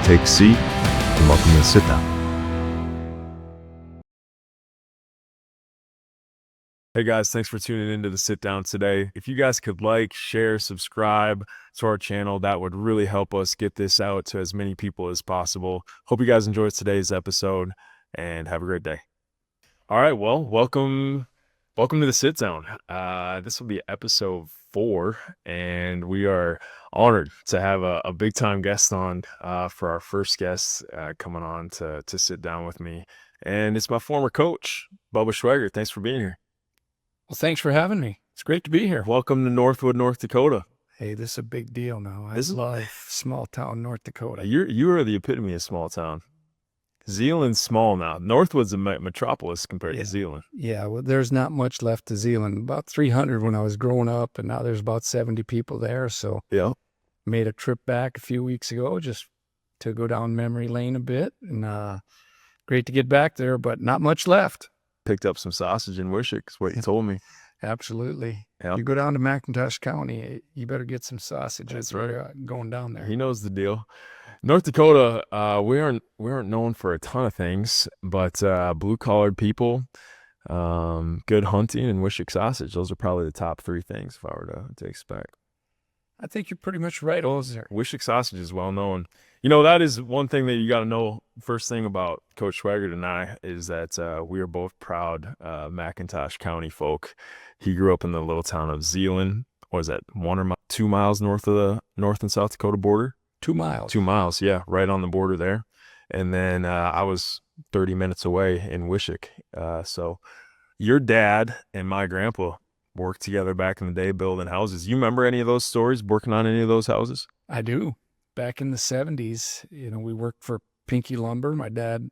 take a seat, and welcome to the sit down. Hey guys, thanks for tuning into the sit down today. If you guys could like, share, subscribe to our channel, that would really help us get this out to as many people as possible. Hope you guys enjoyed today's episode and have a great day. All right, well, welcome to the sit down. This will be episode 4, and we are honored to have a big time guest on for our first guest coming on to sit down with me. And it's my former coach, Bubba Schweigert. Thanks for being here. Well, thanks for having me. It's great to be here. Welcome to Northwood, North Dakota. Hey, this is a big deal now. I love small town North Dakota. You are the epitome of small town. Zeeland's small now. Northwood's a metropolis compared to Zeeland. Yeah, well, there's not much left to Zeeland. About 300 when I was growing up, and now there's about 70 people there. So yeah, made a trip back a few weeks ago just to go down memory lane a bit. And great to get back there, but not much left. Picked up some sausage in Wishick, is what you told me. Absolutely. Yep. You go down to McIntosh County, you better get some sausage. That's right. Going down there. He knows the deal. North Dakota, we aren't known for a ton of things, but blue collared people, good hunting, and Wishick sausage. Those are probably the top 3 things if I were to expect. I think you're pretty much right, Ozer. Wishick sausage is well known. You know, that is one thing that you got to know. First thing about Coach Schweigert and I is that we are both proud McIntosh County folk. He grew up in the little town of Zeeland. What is that, 1 or 2 miles north of the North and South Dakota border? 2 miles. 2 miles, yeah, right on the border there. And then I was 30 minutes away in Wishick. So your dad and my grandpa worked together back in the day building houses. You remember any of those stories, working on any of those houses? I do. Back in the 70s, we worked for Pinky Lumber. My dad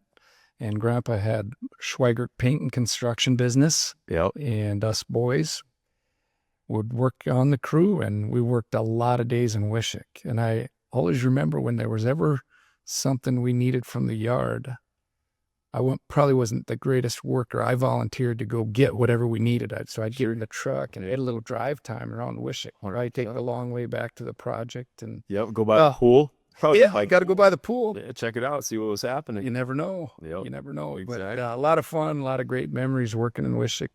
and grandpa had Schweigert Paint and Construction business. Yep. And us boys would work on the crew, and we worked a lot of days in Wishick. And I always remember when there was ever something we needed from the yard, probably wasn't the greatest worker. I volunteered to go get whatever we needed. So I'd get in the truck and we had a little drive time around Wishick. Right, take the long way back to the project. And go by the pool. Yeah, I got to go by the pool. Yeah, check it out, see what was happening. You never know. Yep. You never know. Exactly. But a lot of fun, a lot of great memories working in Wishick.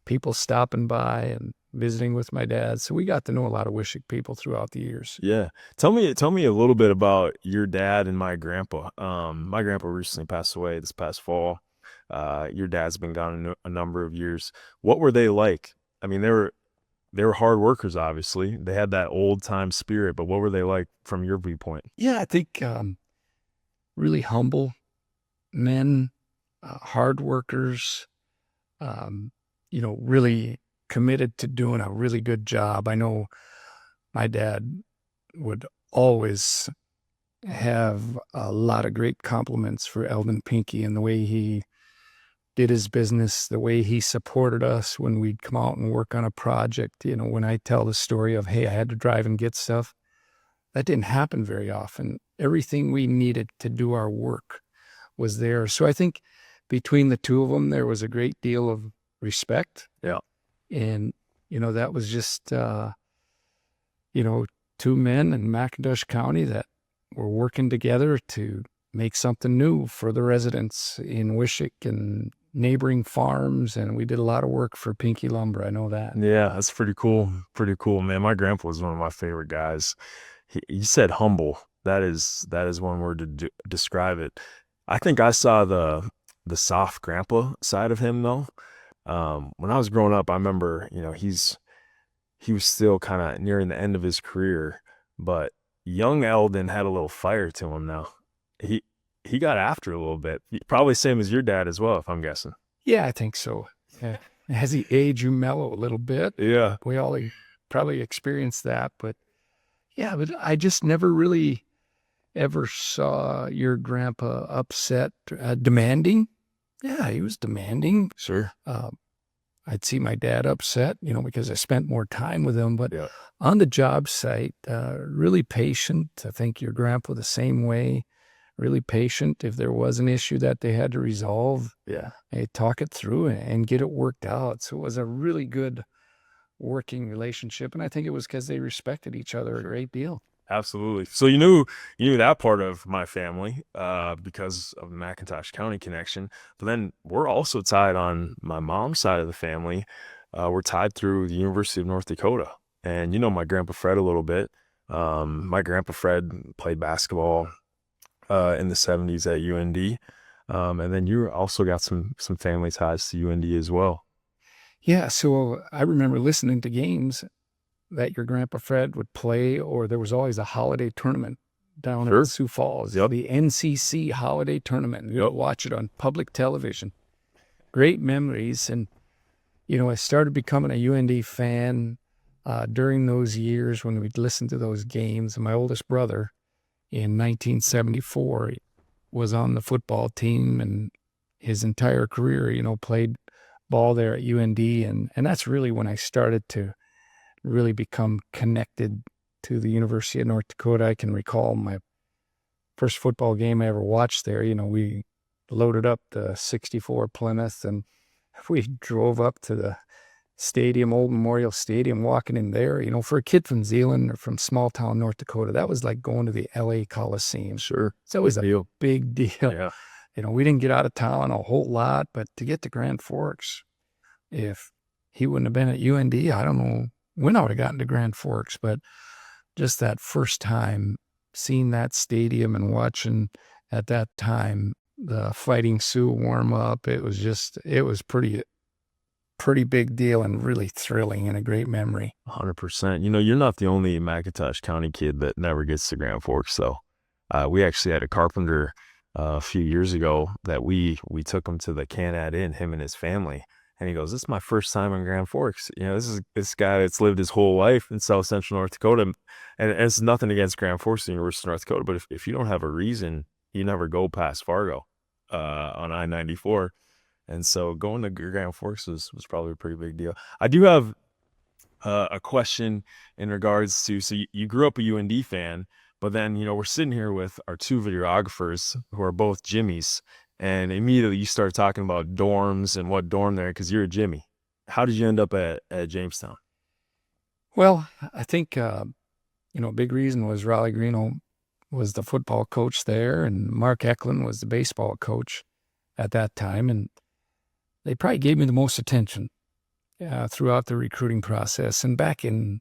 People stopping by and visiting with my dad. So we got to know a lot of Wishick people throughout the years. Yeah. Tell me a little bit about your dad and my grandpa. My grandpa recently passed away this past fall. Your dad's been gone a number of years. What were they like? I mean, they were hard workers, obviously. They had that old time spirit, but what were they like from your viewpoint? Yeah, I think really humble men, hard workers, really committed to doing a really good job. I know my dad would always have a lot of great compliments for Eldon Pinky and the way he did his business, the way he supported us when we'd come out and work on a project. When I tell the story of, hey, I had to drive and get stuff, that didn't happen very often. Everything we needed to do our work was there. So I think between the two of them, there was a great deal of respect. Yeah. And, that was just, 2 men in McIntosh County that were working together to make something new for the residents in Wishick and neighboring farms. And we did a lot of work for Pinky Lumber. I know that. Yeah, that's pretty cool. Pretty cool, man. My grandpa was one of my favorite guys. He said humble. That is one word to describe it. I think I saw the soft grandpa side of him though. When I was growing up, I remember, he was still kind of nearing the end of his career, but young Eldon had a little fire to him now. He got after a little bit. Probably same as your dad as well, if I'm guessing. Yeah, I think so. Yeah. As he aged, you mellow a little bit. Yeah. We all probably experienced that, but I just never really ever saw your grandpa upset, demanding. Yeah, he was demanding. Sure. I'd see my dad upset, because I spent more time with him. But yeah. On the job site, really patient. I think your grandpa the same way. Really patient. If there was an issue that they had to resolve, they'd talk it through and get it worked out. So it was a really good working relationship. And I think it was because they respected each other a great deal. Absolutely. So you knew that part of my family because of the McIntosh County connection. But then we're also tied on my mom's side of the family. We're tied through the University of North Dakota. And you know my grandpa Fred a little bit. My grandpa Fred played basketball in the 70s at UND. And then you also got some family ties to UND as well. Yeah, so I remember listening to games that your grandpa Fred would play, or there was always a holiday tournament down at Sure. Sioux Falls, Yep. the NCC holiday tournament. You'd Yep. watch it on public television. Great memories. And, I started becoming a UND fan during those years when we'd listen to those games. And my oldest brother in 1974 was on the football team, and his entire career, played ball there at UND. And that's really when I started to really become connected to the University of North Dakota. I can recall my first football game I ever watched there. We loaded up the 64 Plymouth and we drove up to the stadium, Old Memorial Stadium, walking in there. For a kid from Zeeland or from small town North Dakota, that was like going to the LA Coliseum. Sure. So it was Big a deal. big deal. Yeah. We didn't get out of town a whole lot, but to get to Grand Forks, if he wouldn't have been at UND, I don't know when I would have gotten to Grand Forks, but just that first time seeing that stadium and watching at that time the Fighting Sioux warm up, it was pretty big deal and really thrilling and a great memory. 100%. You're not the only McIntosh County kid that never gets to Grand Forks, though. We actually had a carpenter a few years ago that we took him to the Canad Inn, him and his family. And he goes, "This is my first time in Grand Forks. This is this guy that's lived his whole life in South Central North Dakota." And it's nothing against Grand Forks, the University of North Dakota, but if you don't have a reason, you never go past Fargo on I-94. And so going to Grand Forks was probably a pretty big deal. I do have a question in regards to, so you grew up a UND fan, but then, we're sitting here with our two videographers who are both Jimmies, and immediately you start talking about dorms and what dorm they're in because you're a Jimmy. How did you end up at Jamestown? Well, I think, a big reason was Raleigh Greeno was the football coach there, and Mark Eklund was the baseball coach at that time. And they probably gave me the most attention throughout the recruiting process. And back in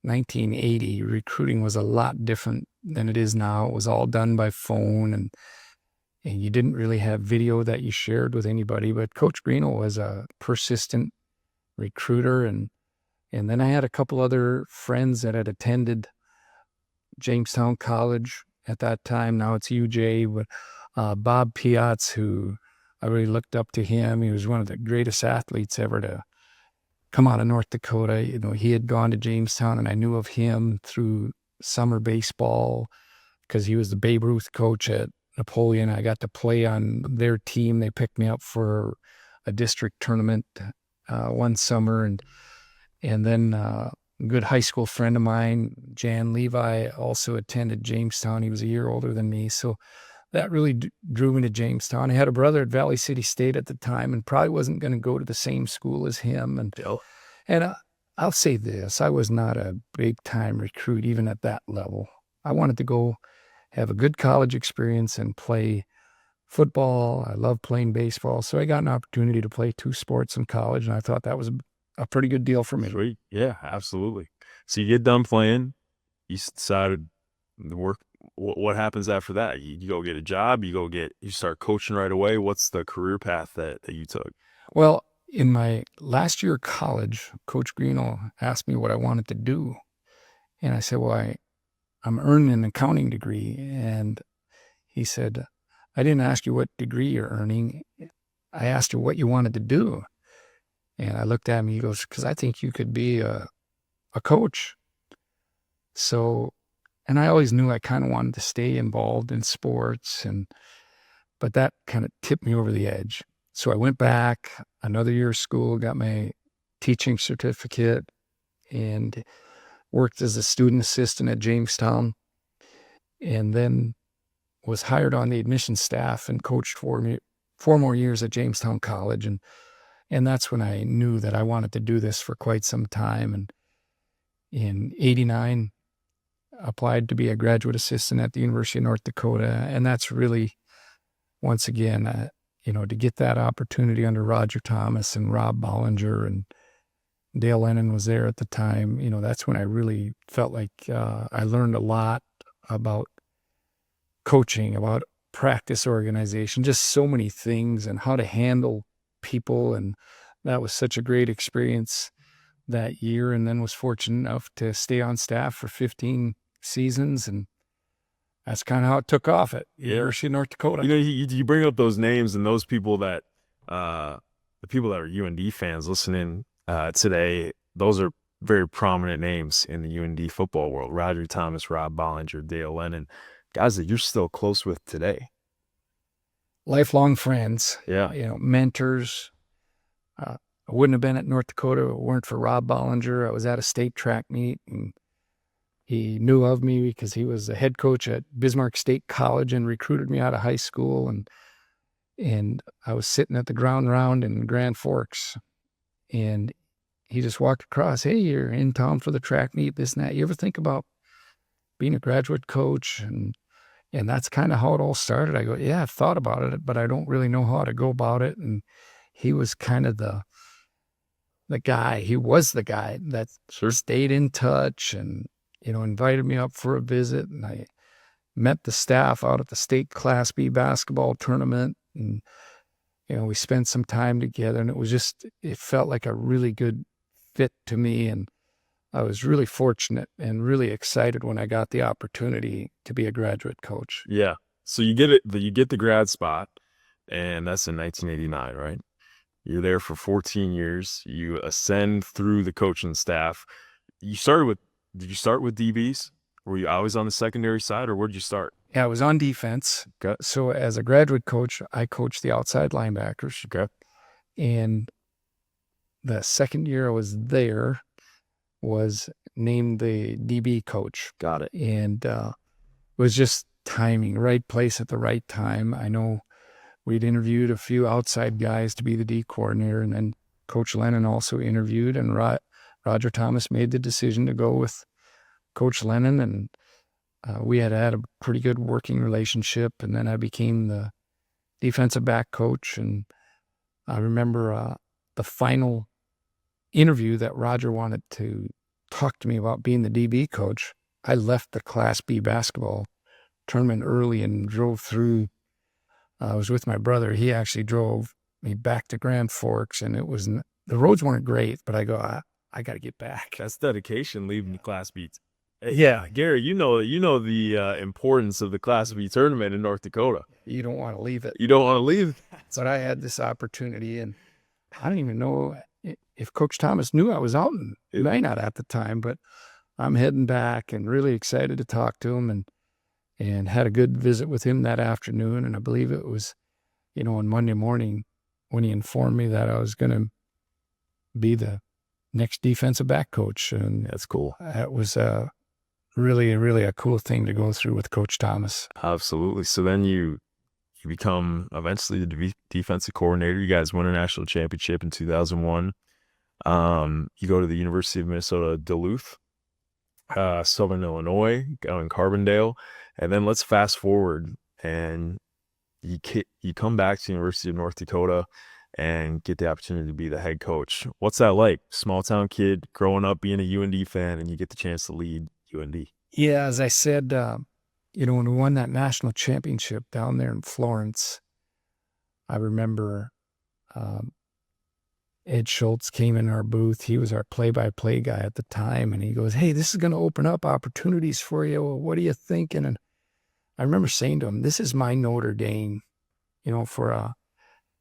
1980, recruiting was a lot different than it is now. It was all done by phone, and you didn't really have video that you shared with anybody. But Coach Greeno was a persistent recruiter. And then I had a couple other friends that had attended Jamestown College at that time. Now it's UJ, but Bob Piatz, who I really looked up to him. He was one of the greatest athletes ever to come out of North Dakota. He had gone to Jamestown, and I knew of him through summer baseball because he was the Babe Ruth coach at Napoleon. I got to play on their team. They picked me up for a district tournament one summer, and then a good high school friend of mine, Jan Levi, also attended Jamestown. He was a year older than me, so that really drew me to Jamestown. I had a brother at Valley City State at the time and probably wasn't going to go to the same school as him. And I'll say this, I was not a big-time recruit even at that level. I wanted to go have a good college experience and play football. I love playing baseball, so I got an opportunity to play two sports in college, and I thought that was a pretty good deal for me. Sweet. Yeah, absolutely. So you get done playing, you decided to work. What happens after that? You go get a job, you start coaching right away. What's the career path that you took? Well, in my last year of college, Coach Greeno asked me what I wanted to do. And I said, well, I'm earning an accounting degree. And he said, I didn't ask you what degree you're earning. I asked you what you wanted to do. And I looked at him, he goes, because I think you could be a coach. So, and I always knew I kind of wanted to stay involved in sports, but that kind of tipped me over the edge. So I went back another year of school, got my teaching certificate, and worked as a student assistant at Jamestown, and then was hired on the admissions staff and coached for me 4 more years at Jamestown College. And that's when I knew that I wanted to do this for quite some time. And in '89, applied to be a graduate assistant at the University of North Dakota. And that's really, once again, to get that opportunity under Roger Thomas and Rob Bollinger, and Dale Lennon was there at the time. That's when I really felt like I learned a lot about coaching, about practice organization, just so many things, and how to handle people. And that was such a great experience that year. And then was fortunate enough to stay on staff for 15 seasons. And that's kind of how it took off at University of North Dakota. You bring up those names, and those people that, the people that are UND fans listening today, those are very prominent names in the UND football world. Roger Thomas, Rob Bollinger, Dale Lennon, guys that you're still close with today. Lifelong friends, Yeah. Mentors. I wouldn't have been at North Dakota if it weren't for Rob Bollinger. I was at a state track meet, and he knew of me because he was the head coach at Bismarck State College and recruited me out of high school. And I was sitting at the ground round in Grand Forks, and he just walked across, "Hey, you're in town for the track meet, this and that. You ever think about being a graduate coach?" And that's kind of how it all started. I go, "Yeah, I've thought about it, but I don't really know how to go about it." And he was kind of the guy. He was the guy that stayed in touch and, invited me up for a visit. And I met the staff out at the state Class B basketball tournament. And, we spent some time together, and it felt like a really good fit to me. And I was really fortunate and really excited when I got the opportunity to be a graduate coach. Yeah. So you get the grad spot, and that's in 1989, right? You're there for 14 years. You ascend through the coaching staff. Did you start with DBs? Were you always on the secondary side, or where did you start? Yeah, I was on defense. Okay. So as a graduate coach, I coached the outside linebackers. Okay. And the second year I was there, was named the DB coach. Got it. And it was just timing, right place at the right time. I know we'd interviewed a few outside guys to be the D coordinator, and then Coach Lennon also interviewed, and Roger Thomas made the decision to go with Coach Lennon, and we had a pretty good working relationship. And then I became the defensive back coach, and I remember the final interview that Roger wanted to talk to me about being the DB coach. I left the Class B basketball tournament early and drove through. I was with my brother. He actually drove me back to Grand Forks, and the roads weren't great, but I go, I got to get back. That's dedication, leaving the Class B. Hey, Yeah. Gary, the importance of the Class B tournament in North Dakota. You don't want to leave it. You don't want to leave. But I had this opportunity, and I don't even know if Coach Thomas knew I was out in Minot at the time, but I'm heading back and really excited to talk to him, and had a good visit with him that afternoon. And I believe it was, on Monday morning when he informed me that I was going to be the next defensive back coach. And That's cool. that was really, really a cool thing to go through with Coach Thomas. Absolutely. So then you become eventually the defensive coordinator. You guys won a national championship in 2001. You go to the University of Minnesota Duluth, Southern Illinois, out in Carbondale. And then let's fast forward, and you come back to the University of North Dakota and get the opportunity to be the head coach. What's that like? Small town kid growing up being a UND fan, and you get the chance to lead UND. Yeah, as I said, when we won that national championship down there in Florence, I remember Ed Schultz came in our booth. He was our play-by-play guy at the time, and he goes, "Hey, this is going to open up opportunities for you. Well, what are you thinking?" And I remember saying to him, "This is my Notre Dame, for a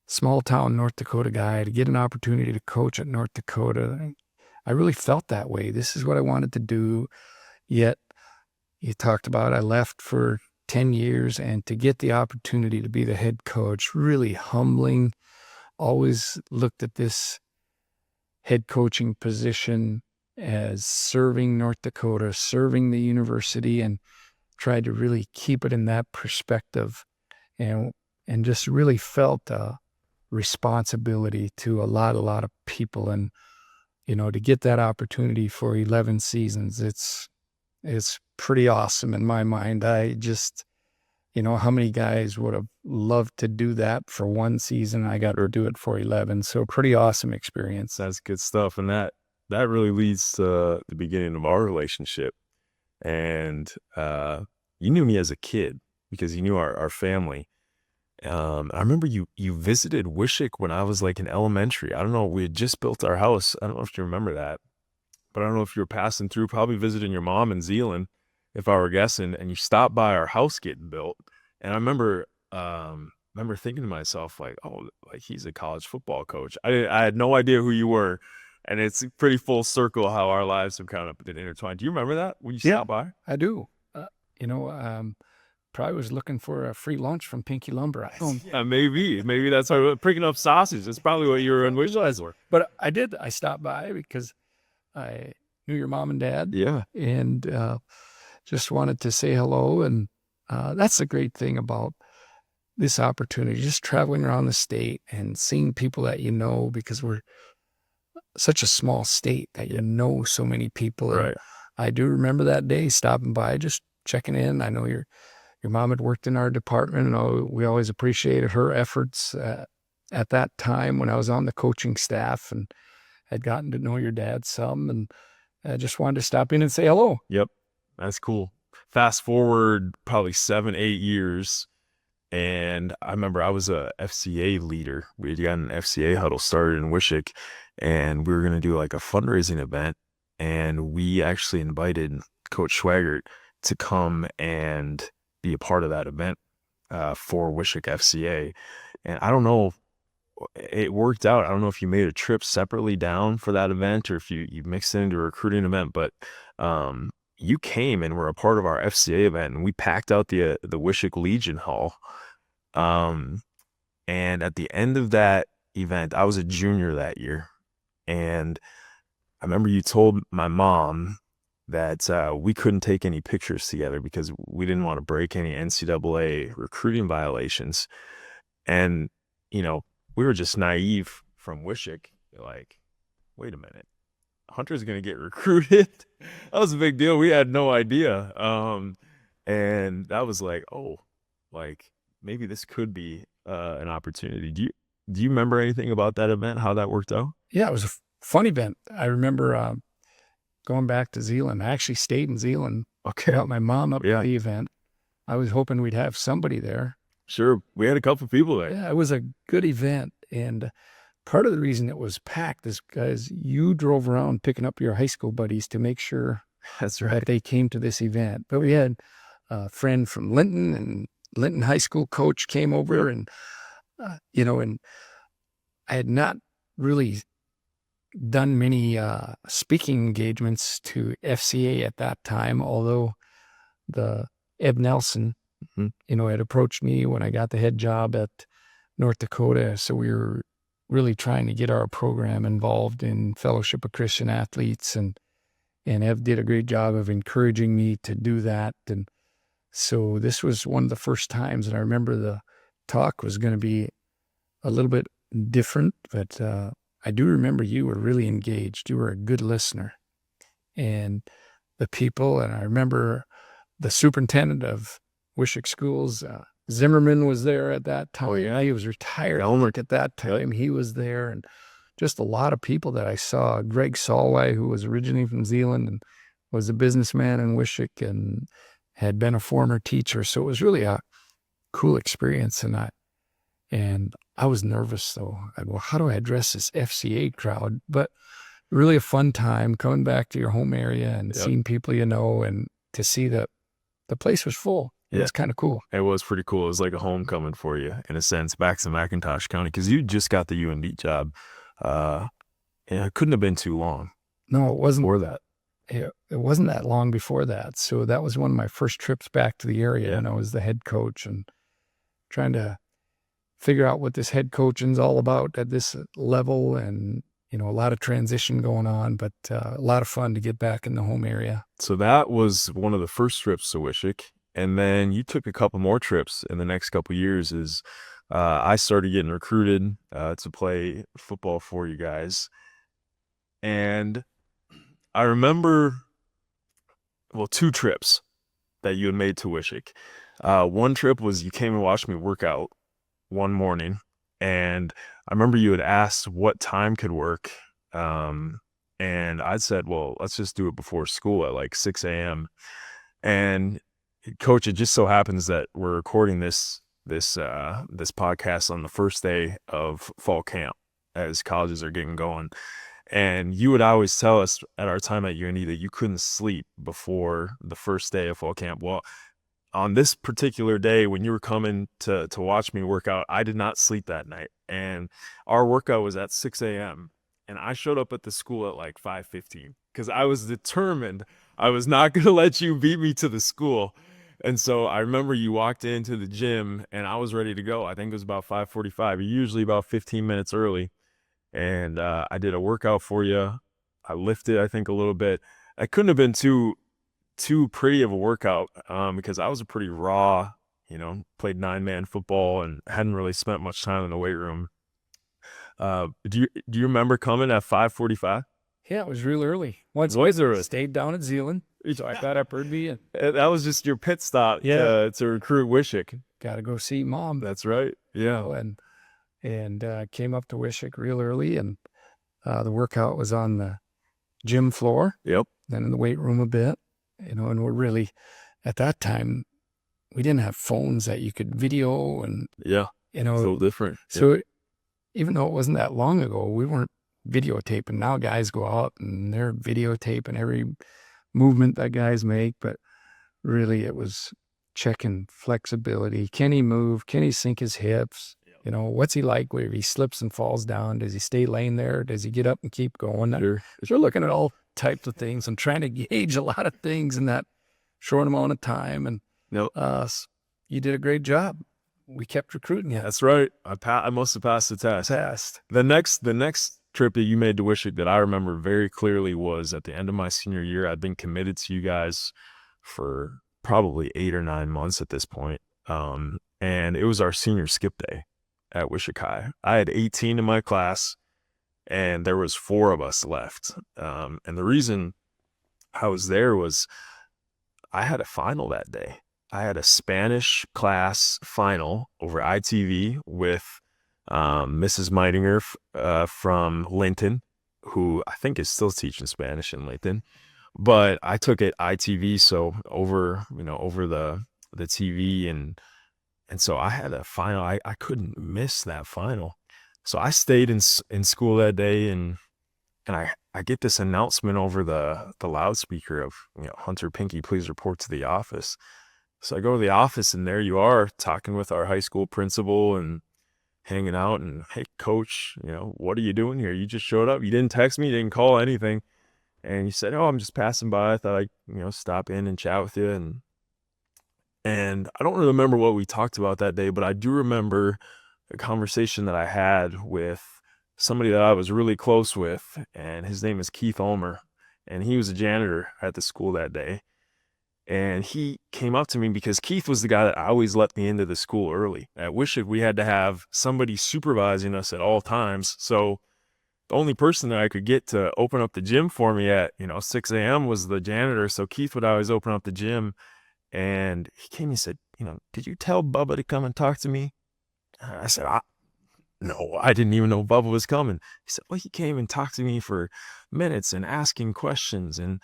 small-town North Dakota guy to get an opportunity to coach at North Dakota." I really felt that way. This is what I wanted to do. Yet, you talked about I left for 10 years, and to get the opportunity to be the head coach, really humbling. Always looked at this head coaching position as serving North Dakota, serving the university, and tried to really keep it in that perspective, and just really felt a responsibility to a lot of people. And, to get that opportunity for 11 seasons, it's is pretty awesome in my mind. I just, how many guys would have loved to do that for one season? I got to do it for 11. So pretty awesome experience. That's good stuff. And that really leads to the beginning of our relationship. And you knew me as a kid because you knew our family. I remember you visited Wishick when I was like in elementary. I don't know. We had just built our house. I don't know if you remember that, but I don't know if you were passing through, probably visiting your mom in Zeeland, if I were guessing, and you stopped by our house getting built. And I remember thinking to myself, like, oh, like he's a college football coach. I had no idea who you were. And it's pretty full circle how our lives have kind of been intertwined. Do you remember that when you stopped by? I do. Probably was looking for a free lunch from Pinky Lumber. I don't. Yeah, maybe that's why picking up sausage. That's probably what you were on wish list for. But I did. I stopped by because I knew your mom and dad. Yeah, and just wanted to say hello. And that's the great thing about this opportunity, just traveling around the state and seeing people that because we're such a small state that so many people. right. And I do remember that day stopping by, just checking in. I know your mom had worked in our department, and we always appreciated her efforts at that time when I was on the coaching staff and had gotten to know your dad some, and I just wanted to stop in and say hello. Yep, that's cool. Fast forward probably 7, 8 years, and I remember I was a FCA leader. We had gotten an FCA huddle started in Wishick, and we were going to do like a fundraising event, and we actually invited Coach Schweigert to come and be a part of that event for Wishick FCA. And I don't know, it worked out. I don't know if you made a trip separately down for that event or if you mixed it into a recruiting event, but you came and were a part of our FCA event, and we packed out the Wishick Legion Hall. And at the end of that event, I was a junior that year. And I remember you told my mom that we couldn't take any pictures together because we didn't want to break any NCAA recruiting violations. And, we were just naive from Wishick. Like, wait a minute, Hunter's going to get recruited? That was a big deal. We had no idea. And that was like, oh, like maybe this could be an opportunity. Do you remember anything about that event, how that worked out? Yeah, it was a fun event. I remember going back to Zeeland. I actually stayed in Zeeland. Okay. Got my mom up to the event. I was hoping we'd have somebody there. Sure. We had a couple people there. Yeah, it was a good event. And part of the reason it was packed is because you drove around picking up your high school buddies to make sure That's right. that they came to this event. But we had a friend from Linton, and Linton High School coach came over, and, and I had not really done many speaking engagements to FCA at that time, although the Eb Nelson, had approached me when I got the head job at North Dakota. So we were really trying to get our program involved in Fellowship of Christian Athletes, and Ev did a great job of encouraging me to do that. And so this was one of the first times, and I remember the talk was going to be a little bit different, but I do remember you were really engaged. You were a good listener. And the people, and I remember the superintendent of Wishick Schools, Zimmerman, was there at that time. Oh, yeah. He was retired at that time. He was there, and just a lot of people that I saw. Greg Solway, who was originally from Zeeland and was a businessman in Wishick and had been a former teacher. So it was really a cool experience. And I was nervous, though. Well, how do I address this FCA crowd? But really a fun time coming back to your home area and seeing people and to see that the place was full. It was kind of cool. It was pretty cool. It was like a homecoming for you, in a sense, back to McIntosh County, because you just got the UND job. It couldn't have been too long. No, it wasn't. Before that. It wasn't that long before that. So that was one of my first trips back to the area, and I was the head coach and trying to figure out what this head coaching's all about at this level, and a lot of transition going on, but a lot of fun to get back in the home area. So that was one of the first trips to Wishick. And then you took a couple more trips in the next couple of years as I started getting recruited to play football for you guys. And I remember two trips that you had made to Wishick. One trip was you came and watched me work out one morning, and I remember you had asked what time could work. And I said, well, let's just do it before school at like 6 a.m. And coach, it just so happens that we're recording this podcast on the first day of fall camp as colleges are getting going. And you would always tell us at our time at UND that you couldn't sleep before the first day of fall camp. Well, on this particular day when you were coming to watch me work out, I did not sleep that night. And our workout was at 6 a.m. And I showed up at the school at like 5:15 because I was determined I was not going to let you beat me to the school. And so I remember you walked into the gym and I was ready to go. I think it was about 5:45, usually about 15 minutes early. And I did a workout for you. I lifted, I think, a little bit. I couldn't have been too pretty of a workout because I was a pretty raw, played 9-man football and hadn't really spent much time in the weight room. Do you remember coming at 5:45? Yeah, it was real early. Once stayed down at Zealand, so I got up early and That was just your pit stop to recruit Wishick. got to go see Mom. That's right. Yeah. And came up to Wishick real early, and the workout was on the gym floor. Yep. Then in the weight room a bit, and we're really, at that time, we didn't have phones that you could video and, a little different. So even though it wasn't that long ago, we weren't videotaping. Now guys go out and they're videotaping every movement that guys make, but really it was checking flexibility. Can he move? Can he sink his hips? What's he like where he slips and falls down? Does he stay laying there? Does he get up and keep going? Sure. We're looking at all types of things and trying to gauge a lot of things in that short amount of time. And you did a great job. We kept recruiting you. That's right. I must have passed the test. The next trip that you made to Wishick that I remember very clearly was at the end of my senior year. I'd been committed to you guys for probably 8 or 9 months at this point. And it was our senior skip day at Wishick High. I had 18 in my class and there was 4 of us left. And the reason I was there was I had a final that day. I had a Spanish class final over ITV with Mrs. Meidinger from Linton, who I think is still teaching Spanish in Linton. But I took it ITV, so over the TV, and so I had a final. I couldn't miss that final. So I stayed in school that day, and I get this announcement over the loudspeaker of, Hunter Pinky, please report to the office. So I go to the office and there you are talking with our high school principal and hanging out, and hey coach, what are you doing here? You just showed up. You didn't text me, you didn't call anything. And you said, oh, I'm just passing by. I thought I'd, stop in and chat with you. And I don't really remember what we talked about that day, but I do remember a conversation that I had with somebody that I was really close with, and his name is Keith Ulmer, and he was a janitor at the school that day. And he came up to me because Keith was the guy that always let me into the school early. At Wishick, we had to have somebody supervising us at all times. So the only person that I could get to open up the gym for me at, 6 a.m. was the janitor. So Keith would always open up the gym. And he came and said, did you tell Bubba to come and talk to me? I said, no, I didn't even know Bubba was coming. He said, well, he came and talked to me for minutes and asking questions. And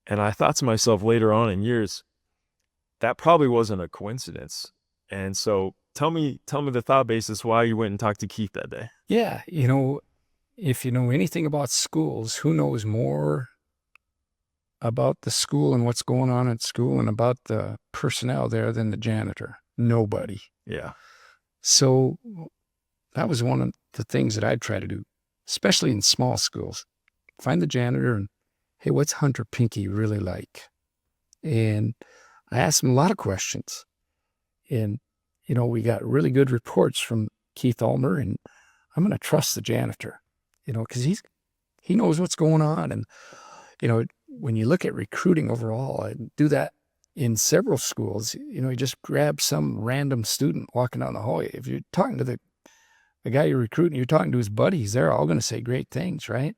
I thought to myself later on in years, that probably wasn't a coincidence. And so tell me the thought basis why you went and talked to Keith that day. Yeah. If you know anything about schools, who knows more about the school and what's going on at school and about the personnel there than the janitor? Nobody. Yeah. So that was one of the things that I'd try to do, especially in small schools. Find the janitor and, hey, what's Hunter Pinky really like? And I asked him a lot of questions. And, we got really good reports from Keith Ulmer, and I'm going to trust the janitor, because he knows what's going on. And, when you look at recruiting overall, I do that in several schools. You just grab some random student walking down the hallway. If you're talking to the guy you're recruiting, you're talking to his buddies, they're all going to say great things, right?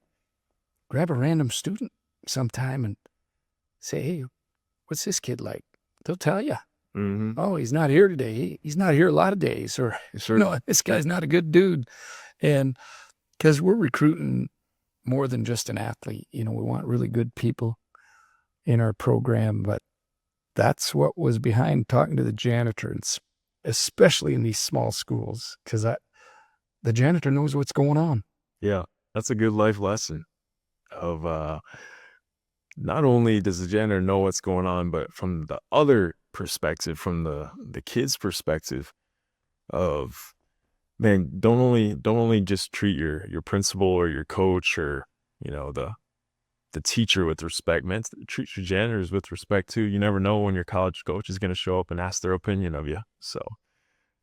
Grab a random student sometime and say, hey, what's this kid like? They'll tell you. Mm-hmm. Oh, he's not here today. He's not here a lot of days. Or, Sure. no, this guy's not a good dude. And because we're recruiting more than just an athlete, we want really good people in our program. But that's what was behind talking to the janitor, especially in these small schools, because the janitor knows what's going on. Yeah, that's a good life lesson of not only does the janitor know what's going on, but from the other perspective, from the kid's perspective of, man, don't only just treat your principal or your coach or the teacher with respect, man. Treat your janitors with respect too. You never know when your college coach is going to show up and ask their opinion of you. So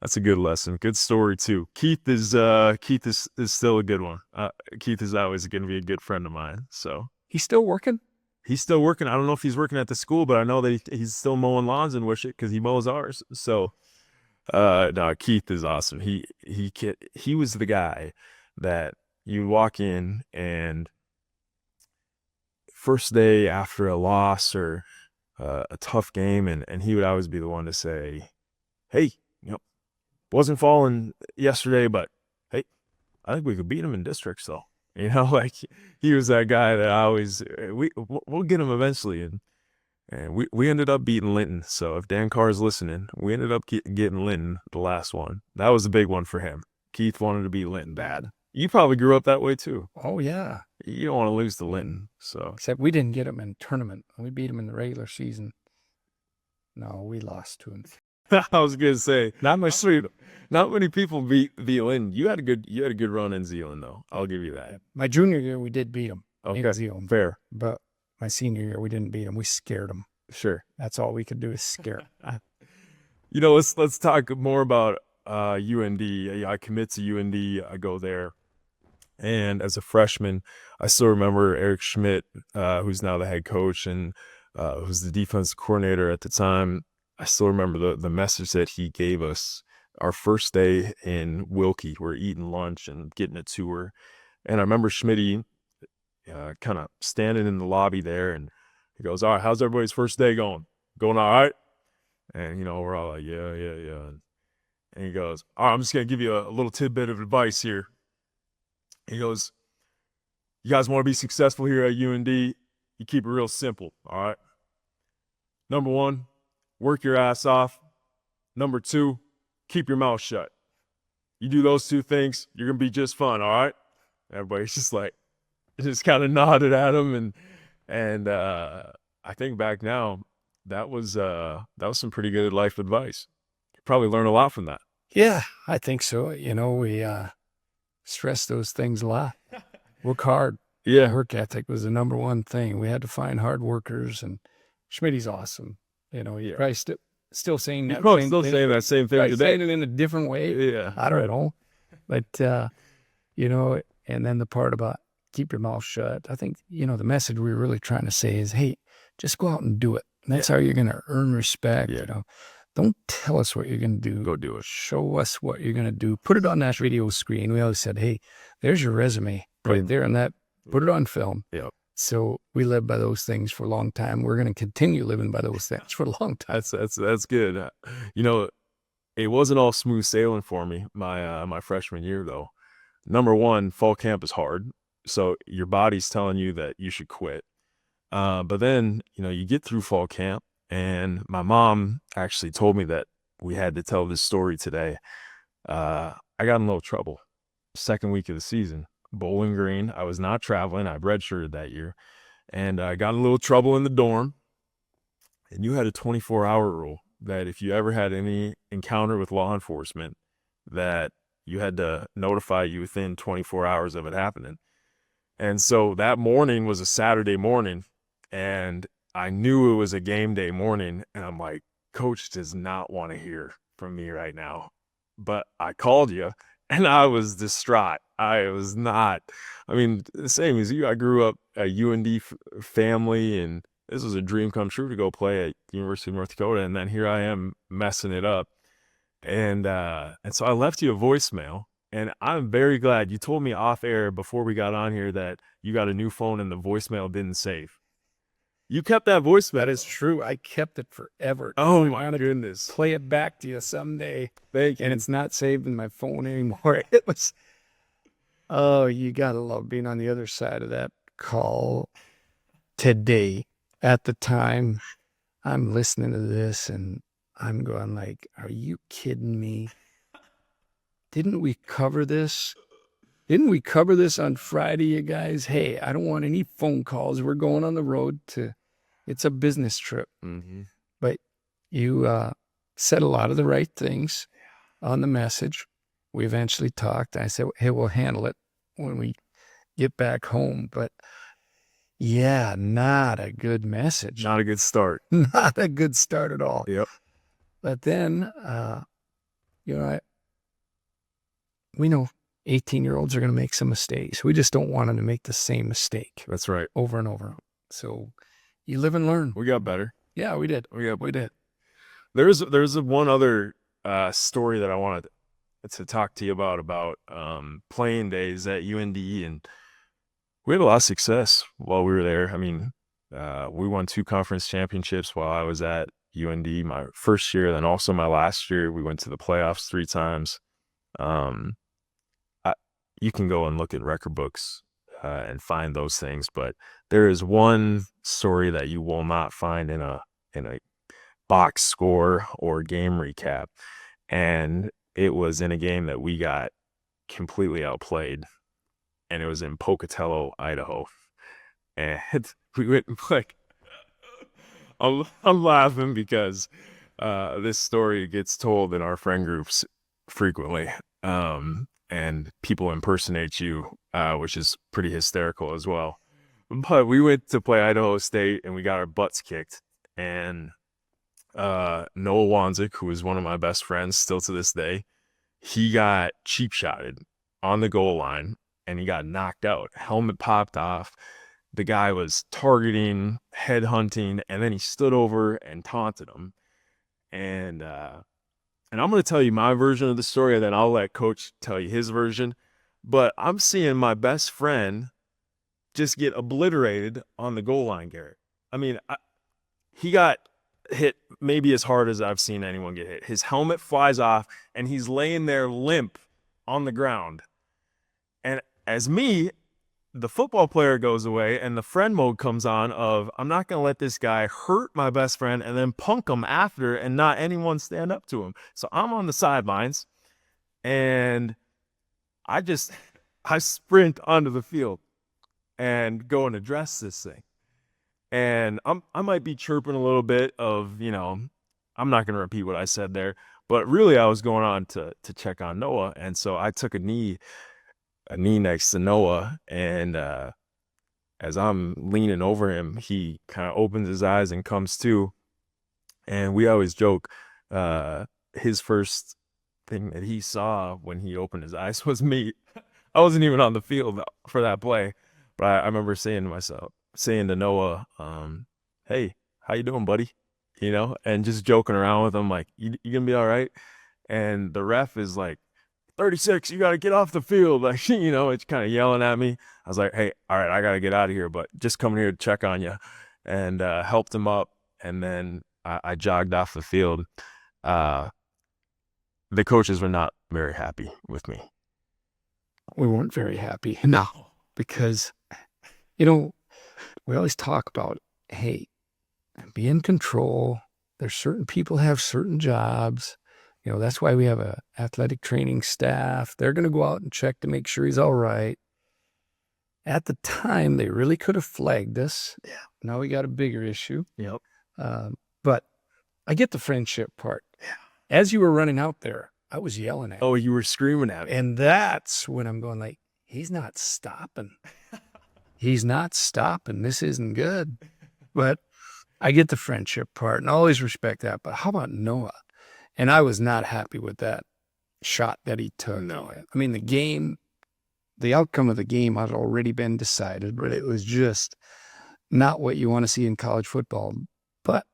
that's a good lesson. Good story too. Keith is still a good one. Keith is always going to be a good friend of mine. So he's still working. He's still working. I don't know if he's working at the school, but I know that he's still mowing lawns in Wishick because he mows ours. So, no, Keith is awesome. He was the guy that you walk in and first day after a loss or a tough game, and he would always be the one to say, "Hey, wasn't falling yesterday, but hey, I think we could beat him in districts though." Like he was that guy that I always we'll get him eventually, and we ended up beating Linton. So if Dan Carr is listening, we ended up getting Linton the last one. That was a big one for him. Keith wanted to beat Linton bad. You probably grew up that way too. Oh yeah. You don't want to lose to Linton. So except we didn't get him in tournament. We beat him in the regular season. No, we lost to him. I was gonna say not many people beat Zealand. You had a good run in Zealand though. I'll give you that. My junior year we did beat him. Okay, in Zealand, fair. But my senior year we didn't beat him. We scared him. Sure, that's all we could do is scare him. Let's talk more about UND. I commit to UND. I go there, and as a freshman, I still remember Eric Schmidt, who's now the head coach and who's the defensive coordinator at the time. I still remember the message that he gave us our first day in Wilkie. We're eating lunch and getting a tour. And I remember Schmitty kind of standing in the lobby there, and he goes, "All right, how's everybody's first day going? Going all right?" And, we're all like, yeah. And he goes, "All right, I'm just going to give you a little tidbit of advice here." He goes, "You guys want to be successful here at UND, you keep it real simple, all right? Number one, work your ass off. Number two, keep your mouth shut. You do those two things, you're going to be just fine, all right?" Everybody's just kind of nodded at him. And I think back now, that was some pretty good life advice. You probably learned a lot from that. Yeah, I think so. We stress those things a lot. Work hard. Yeah. Work ethic was the number one thing. We had to find hard workers, and Schmitty's awesome. He's probably still saying that. Probably still saying that same thing today. Saying it in a different way. Yeah. I don't know. But, and then the part about keep your mouth shut. I think, the message we're really trying to say is, hey, just go out and do it. And that's how you're going to earn respect. Yeah. Don't tell us what you're going to do. Go do it. Show us what you're going to do. Put it on that video screen. We always said, hey, there's your resume right there and that. Put it on film. Yep. So we lived by those things for a long time. We're going to continue living by those things for a long time. That's good. It wasn't all smooth sailing for me my freshman year though. Number one, fall camp is hard. So your body's telling you that you should quit. But then, you get through fall camp, and my mom actually told me that we had to tell this story today. I got in a little trouble. Second week of the season, Bowling Green. I was not traveling. I redshirted that year, and I got in a little trouble in the dorm. And you had a 24-hour rule that if you ever had any encounter with law enforcement, that you had to notify you within 24 hours of it happening. And so that morning was a Saturday morning, and I knew it was a game day morning, and I'm like, Coach does not want to hear from me right now. But I called you, and I was distraught. The same as you. I grew up a UND family, and this was a dream come true to go play at University of North Dakota, and then here I am messing it up. And so I left you a voicemail, and I'm very glad you told me off air before we got on here that you got a new phone and the voicemail didn't save. You kept that voice That memo. is true. I kept it forever. Oh I my wanted to goodness. play it back to you someday. Thank you. And it's not saved in my phone anymore. It was, oh, you gotta love being on the other side of that call today. At the time, I'm listening to this and I'm going like, are you kidding me? Didn't we cover this? Didn't we cover this on Friday, you guys? Hey, I don't want any phone calls. We're going on the road it's a business trip. Mm-hmm. But you said a lot of the right things on the message. We eventually talked. I said, hey, we'll handle it when we get back home. But yeah, not a good message. Not a good start. Not a good start at all. Yep. But then, we know 18-year-olds are going to make some mistakes. We just don't want them to make the same mistake That's right. over and over. So you live and learn. We got better. Yeah, we did. We did. There's one other story that I wanted to talk to you about playing days at UND, and we had a lot of success while we were there. I mean, we won 2 conference championships while I was at UND my first year, then also my last year. We went to the playoffs 3 times. You can go and look at record books and find those things, but there is one story that you will not find in a box score or game recap, and it was in a game that we got completely outplayed, and it was in Pocatello, Idaho, and we went like I'm laughing because this story gets told in our friend groups frequently, and people impersonate you, which is pretty hysterical as well. But we went to play Idaho State and we got our butts kicked, and Noah Wanzik, who is one of my best friends still to this day, he got cheap shotted on the goal line and he got knocked out. Helmet popped off. The guy was targeting, head hunting, and then he stood over and taunted him. And I'm going to tell you my version of the story, and then I'll let Coach tell you his version. But I'm seeing my best friend just get obliterated on the goal line, Garrett. I mean, he got hit maybe as hard as I've seen anyone get hit. His helmet flies off, and he's laying there limp on the ground. And as me, the football player goes away, and the friend mode comes on of, I'm not going to let this guy hurt my best friend and then punk him after and not anyone stand up to him. So I'm on the sidelines, and I sprint onto the field and go and address this thing. And I might be chirping a little bit of, I'm not going to repeat what I said there, but really I was going on to check on Noah. And so I took a knee next to Noah, and as I'm leaning over him, he kind of opens his eyes and comes to. And we always joke, his first thing that he saw when he opened his eyes was me. I wasn't even on the field for that play, but I remember saying to Noah, hey, how you doing, buddy? And just joking around with him, like, you gonna be all right? And the ref is like, 36, you got to get off the field. Like, it's kind of yelling at me. I was like, hey, all right, I got to get out of here, but just coming here to check on you, and helped him up. And then I jogged off the field. The coaches were not very happy with me. We weren't very happy. No, because, we always talk about, hey, be in control. There's certain people have certain jobs. That's why we have a athletic training staff. They're going to go out and check to make sure he's all right. At the time, they really could have flagged us. Yeah. Now we got a bigger issue. Yep. But I get the friendship part. Yeah. As you were running out there, I was yelling at you. Oh, you were screaming at me. And that's when I'm going like, he's not stopping. He's not stopping. This isn't good. But I get the friendship part and I always respect that. But how about Noah? And I was not happy with that shot that he took. No. I mean, the outcome of the game had already been decided, but it was just not what you want to see in college football. But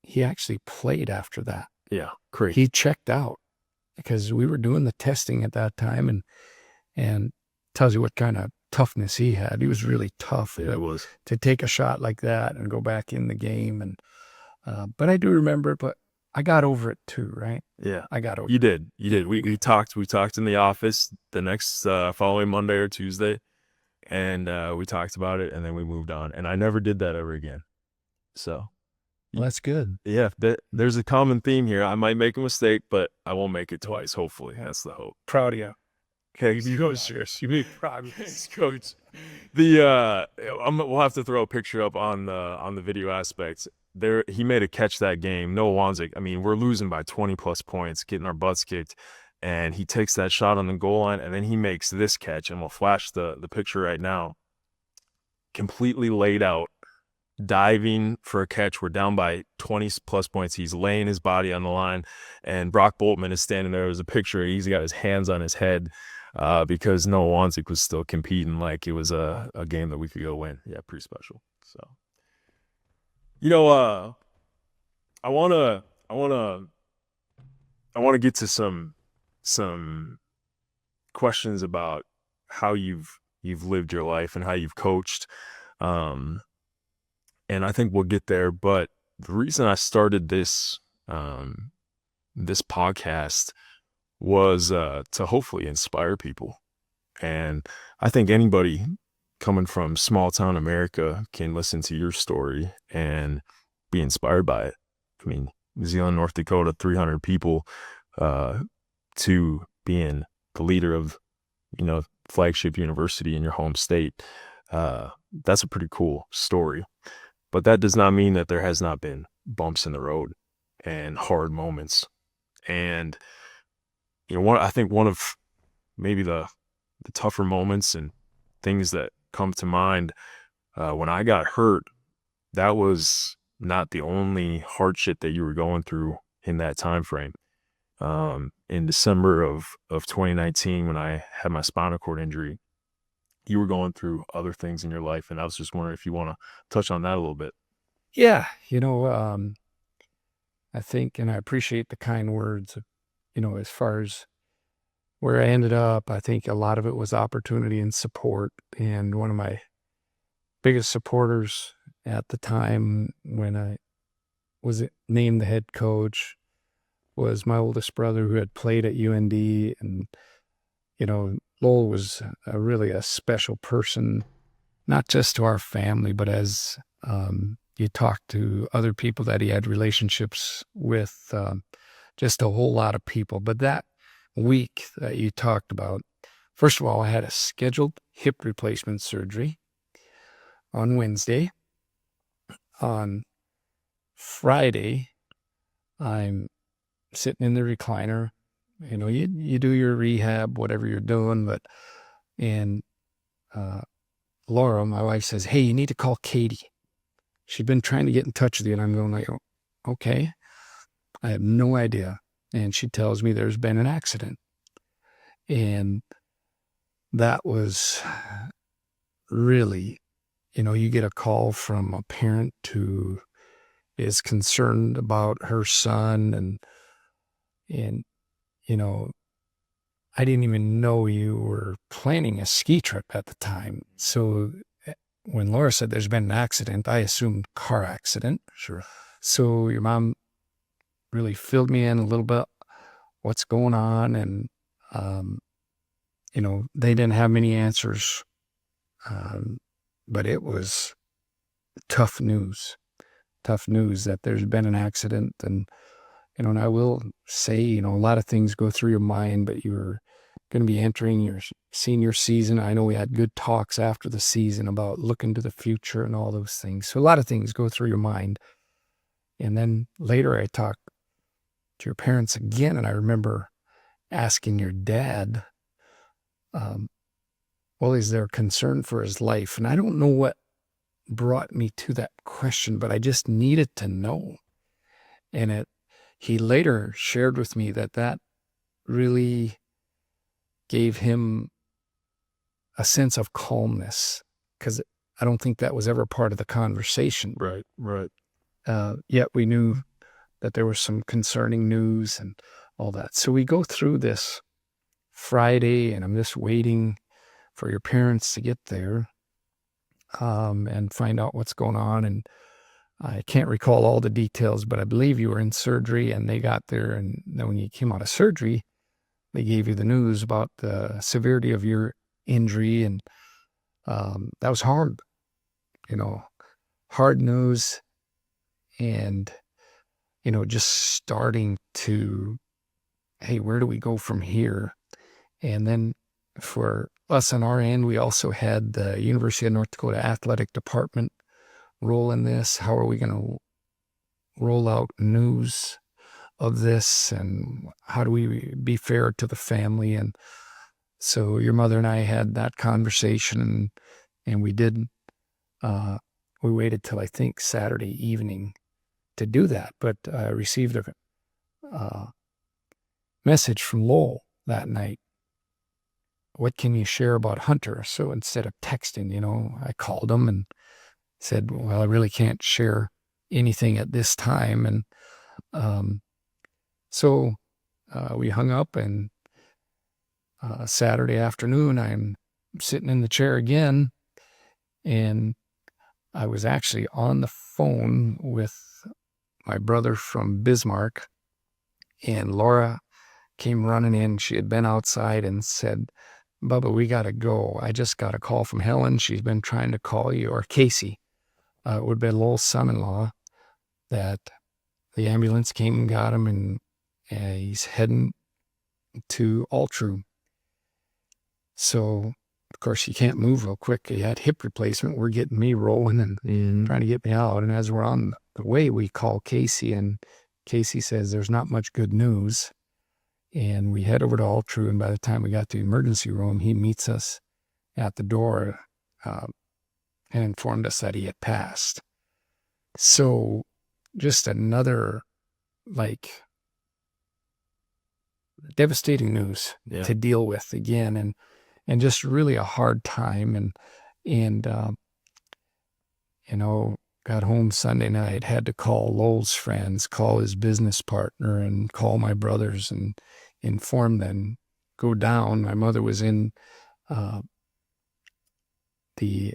he actually played after that. Yeah, great. He checked out because we were doing the testing at that time, and tells you what kind of toughness he had. He was really tough. Yeah, it was. To take a shot like that and go back in the game. And but I do remember it, but I got over it too, right? Yeah. I got over You did. You did. We talked in the office the next following Monday or Tuesday, and we talked about it, and then we moved on. And I never did that ever again. So Well, that's good. yeah, there's a common theme here. I might make a mistake, but I won't make it twice. Hopefully, that's the hope. Proud of you. Okay, you go, serious. You be proud of this, coach. The we'll have to throw a picture up on the video aspects. There, he made a catch that game. Noah Wanzik. I mean, we're losing by 20 plus points, getting our butts kicked, and he takes that shot on the goal line, and then he makes this catch, and we'll flash the picture right now. Completely laid out, diving for a catch. We're down by 20 plus points. He's laying his body on the line, and Brock Boltman is standing there. There's a picture. He's got his hands on his head because Noah Wanzik was still competing like it was a game that we could go win. Yeah, pretty special. So, you know, I wanna get to some questions about how you've lived your life and how you've coached. And I think we'll get there. But the reason I started this this podcast was to hopefully inspire people. And I think anybody coming from small town America can listen to your story and be inspired by it. I mean, New Zealand, North Dakota, 300 people, to being the leader of, flagship university in your home state. That's a pretty cool story. But that does not mean that there has not been bumps in the road and hard moments. And, I think one of maybe the tougher moments and things that come to mind when I got hurt, that was not the only hardship that you were going through in that time frame. In December of 2019, when I had my spinal cord injury, you were going through other things in your life. And I was just wondering if you want to touch on that a little bit. Yeah. I think, and I appreciate the kind words, as far as where I ended up, I think a lot of it was opportunity and support. And one of my biggest supporters at the time when I was named the head coach was my oldest brother who had played at UND. And, Lowell was really a special person, not just to our family, but as you talk to other people that he had relationships with, just a whole lot of people. But that week that you talked about, first of all, I had a scheduled hip replacement surgery on Wednesday. On Friday, I'm sitting in the recliner. You do your rehab, whatever you're doing, and Laura, my wife, says, "Hey, you need to call Katie. She'd been trying to get in touch with you." And I'm going like, okay, I have no idea. And she tells me there's been an accident. And that was really, you get a call from a parent who is concerned about her son. And I didn't even know you were planning a ski trip at the time. So when Laura said there's been an accident, I assumed car accident. Sure. So your mom really filled me in a little bit, what's going on. And, they didn't have many answers. But it was tough news that there's been an accident. And, and I will say, a lot of things go through your mind, but you're going to be entering your senior season. I know we had good talks after the season about looking to the future and all those things. So a lot of things go through your mind. And then later I talked to your parents again, and I remember asking your dad, well, is there concern for his life? And I don't know what brought me to that question, but I just needed to know. And he later shared with me that really gave him a sense of calmness, because I don't think that was ever part of the conversation. Right. Yet we knew that there was some concerning news and all that. So we go through this Friday, and I'm just waiting for your parents to get there and find out what's going on. And I can't recall all the details, but I believe you were in surgery and they got there. And then when you came out of surgery, they gave you the news about the severity of your injury. And that was hard, hard news. And, just starting to, hey, where do we go from here? And then for us on our end, we also had the University of North Dakota Athletic Department role in this. How are we going to roll out news of this, and how do we be fair to the family? And so your mother and I had that conversation, and we did. We waited till I think Saturday evening to do that, but I received a message from Lowell that night. What can you share about Hunter? So instead of texting, I called him and said, well, I really can't share anything at this time. And so we hung up, and Saturday afternoon, I'm sitting in the chair again, and I was actually on the phone with my brother from Bismarck, and Laura came running in. She had been outside and said, Bubba, we got to go. I just got a call from Helen. She's been trying to call you, or Casey. It would have been Lowell's son-in-law, that the ambulance came and got him, and he's heading to Altru. So, of course, he can't move real quick. He had hip replacement. We're getting me rolling and trying to get me out. And as we're on the way, we call Casey, and Casey says there's not much good news. And we head over to Altru, and by the time we got to the emergency room, he meets us at the door and informed us that he had passed. So just another, devastating news to deal with again, and just really a hard time. And got home Sunday night, had to call Lowell's friends, call his business partner, and call my brothers and inform them, go down. My mother was in the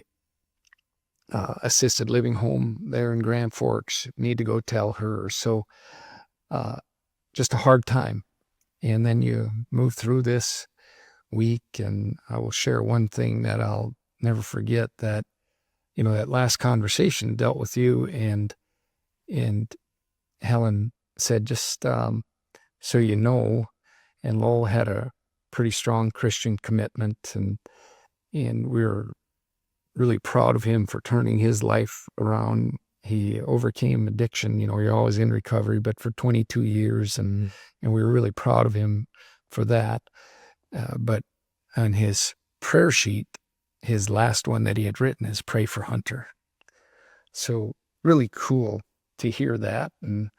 assisted living home there in Grand Forks. Need to go tell her. So just a hard time. And then you move through this week, and I will share one thing that I'll never forget, that that last conversation dealt with you, and Helen said, just so you know, and Lowell had a pretty strong Christian commitment, and we were really proud of him for turning his life around. He overcame addiction. You're always in recovery, but for 22 years, and we were really proud of him for that. But on his prayer sheet, his last one that he had written is "Pray for Hunter." So really cool to hear that and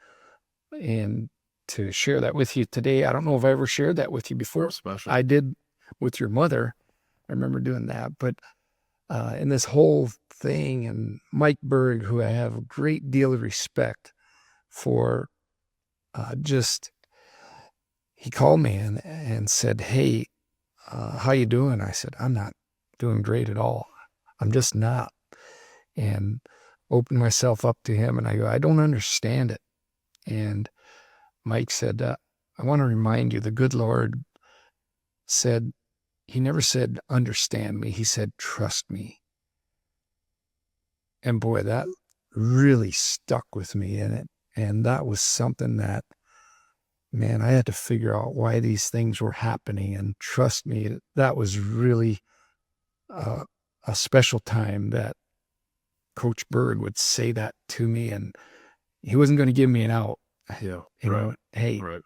to share that with you today. I don't know if I ever shared that with you before. Special. I did with your mother. I remember doing that. But in this whole thing, and Mike Berg, who I have a great deal of respect for, he called me and said, hey, how you doing? I said, I'm not doing great at all. I'm just not. And opened myself up to him, and I go, I don't understand it. And Mike said, I want to remind you, the good Lord said, he never said, understand me. He said, trust me. And boy, that really stuck with me in it. And that was something that, man, I had to figure out why these things were happening. And trust me, that was really a special time that Coach Berg would say that to me, and he wasn't going to give me an out. Yeah. Hey, right.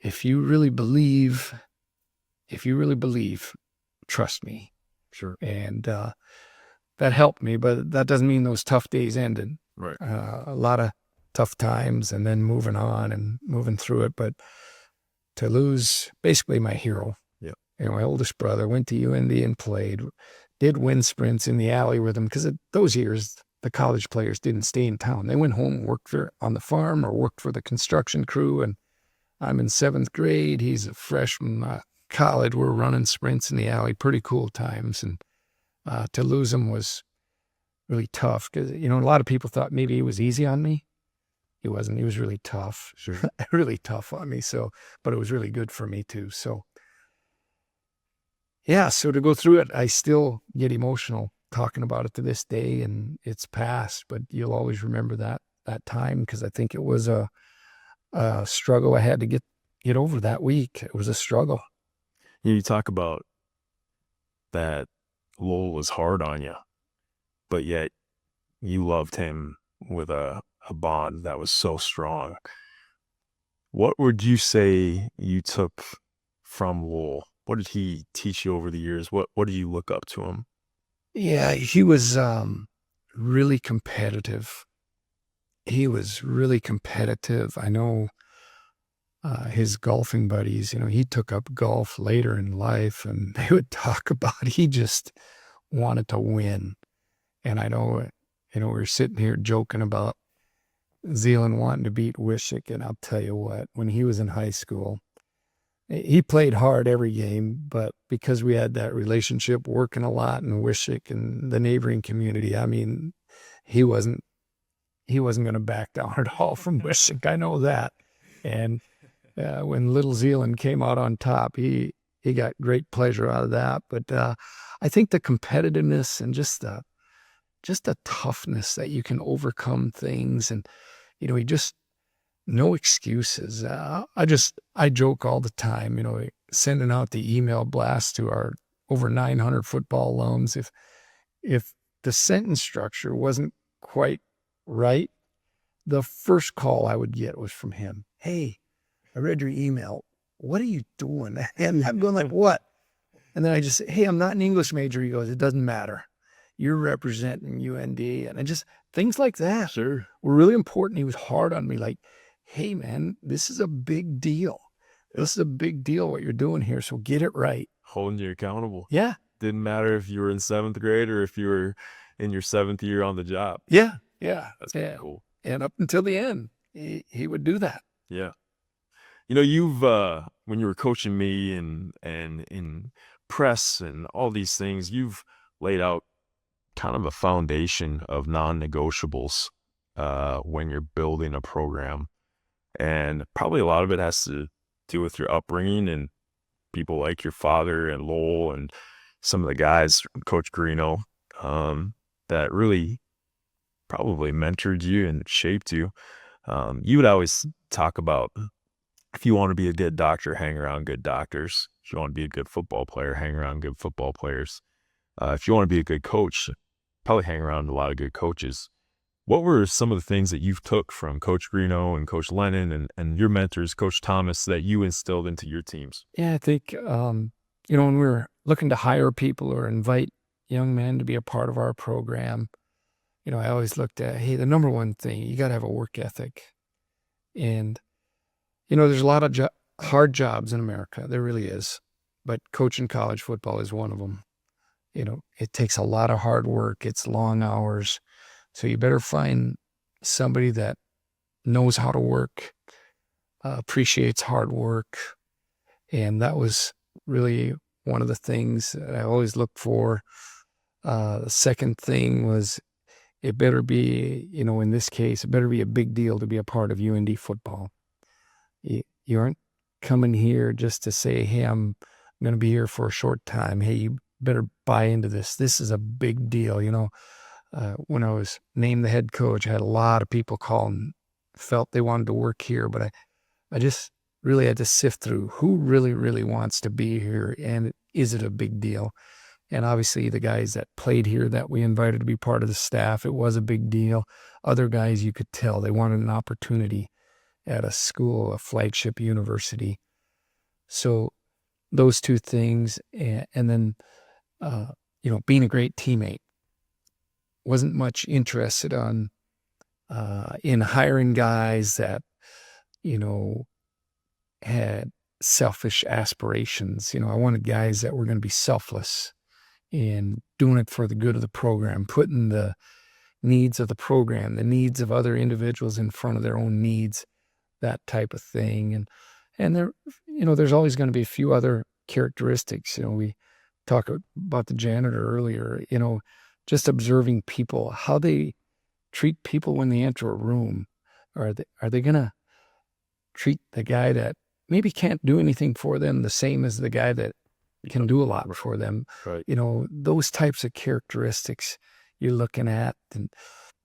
if you really believe, trust me. Sure. And that helped me, but that doesn't mean those tough days ended. Right. A lot of tough times, and then moving on and moving through it. But to lose basically my hero, my oldest brother, went to UND and played, did win sprints in the alley with him, because those years, the college players didn't stay in town. They went home and worked on the farm or worked for the construction crew. And I'm in 7th grade. He's a freshman. college, we're running sprints in the alley, pretty cool times. And to lose him was really tough because, a lot of people thought maybe he was easy on me. He wasn't. He was really tough, Sure. really tough on me. So, but it was really good for me too. So, yeah. So to go through it, I still get emotional talking about it to this day, and it's past, but you'll always remember that time because I think it was a struggle I had to get over that week. It was a struggle. You talk about that Lowell was hard on you, but yet you loved him with a bond that was so strong. What would you say you took from Lowell? What did he teach you over the years? What did you look up to him? Yeah, he was really competitive. He was really competitive. I know his golfing buddies, he took up golf later in life and they would talk about he just wanted to win. And I know, we were sitting here joking about Zealand wanting to beat Wishick. And I'll tell you what, when he was in high school, he played hard every game, but because we had that relationship working a lot in Wishick and the neighboring community, I mean, he wasn't going to back down at all from Wishick. I know that. And when little Zealand came out on top, he got great pleasure out of that. But I think the competitiveness and just the toughness that you can overcome things, and he just no excuses. I joke all the time, sending out the email blast to our over 900 football alums. If the sentence structure wasn't quite right, the first call I would get was from him. Hey, I read your email. What are you doing? And I'm going like, what? And then I just say, hey, I'm not an English major. He goes, it doesn't matter. You're representing UND. And I just, things like that Sure. were really important. He was hard on me. Like, hey, man, this is a big deal. This is a big deal what you're doing here. So get it right. Holding you accountable. Yeah. Didn't matter if you were in 7th grade or if you were in your 7th year on the job. Yeah. Yeah. That's pretty cool. And up until the end, he would do that. Yeah. You've when you were coaching me and in press and all these things, you've laid out kind of a foundation of non-negotiables when you're building a program. And probably a lot of it has to do with your upbringing and people like your father and Lowell and some of the guys, Coach Greeno, that really probably mentored you and shaped you. You would always talk about, if you want to be a good doctor, hang around good doctors. If you want to be a good football player, hang around good football players. If you want to be a good coach, probably hang around a lot of good coaches. What were some of the things that you've took from Coach Greeno and Coach Lennon and your mentors, Coach Thomas, that you instilled into your teams? Yeah, I think, when we're looking to hire people or invite young men to be a part of our program, I always looked at, hey, the number one thing, you got to have a work ethic. And, there's a lot of hard jobs in America. There really is. But coaching college football is one of them. It takes a lot of hard work. It's long hours. So you better find somebody that knows how to work, appreciates hard work. And that was really one of the things that I always looked for. The second thing was it better be, in this case, it better be a big deal to be a part of UND football. You aren't coming here just to say, hey, I'm going to be here for a short time. Hey, you better buy into this. This is a big deal. When I was named the head coach, I had a lot of people call and felt they wanted to work here, but I just really had to sift through who really, really wants to be here and is it a big deal? And obviously the guys that played here that we invited to be part of the staff, it was a big deal. Other guys, you could tell they wanted an opportunity at a school, a flagship university. So those two things, and then, being a great teammate. Wasn't much interested in hiring guys that, had selfish aspirations. I wanted guys that were going to be selfless and doing it for the good of the program, putting the needs of the program, the needs of other individuals in front of their own needs, that type of thing. And there, there's always going to be a few other characteristics. We talked about the janitor earlier, just observing people, how they treat people when they enter a room. Are they going to treat the guy that maybe can't do anything for them the same as the guy that can do a lot for them? Right. Those types of characteristics you're looking at. And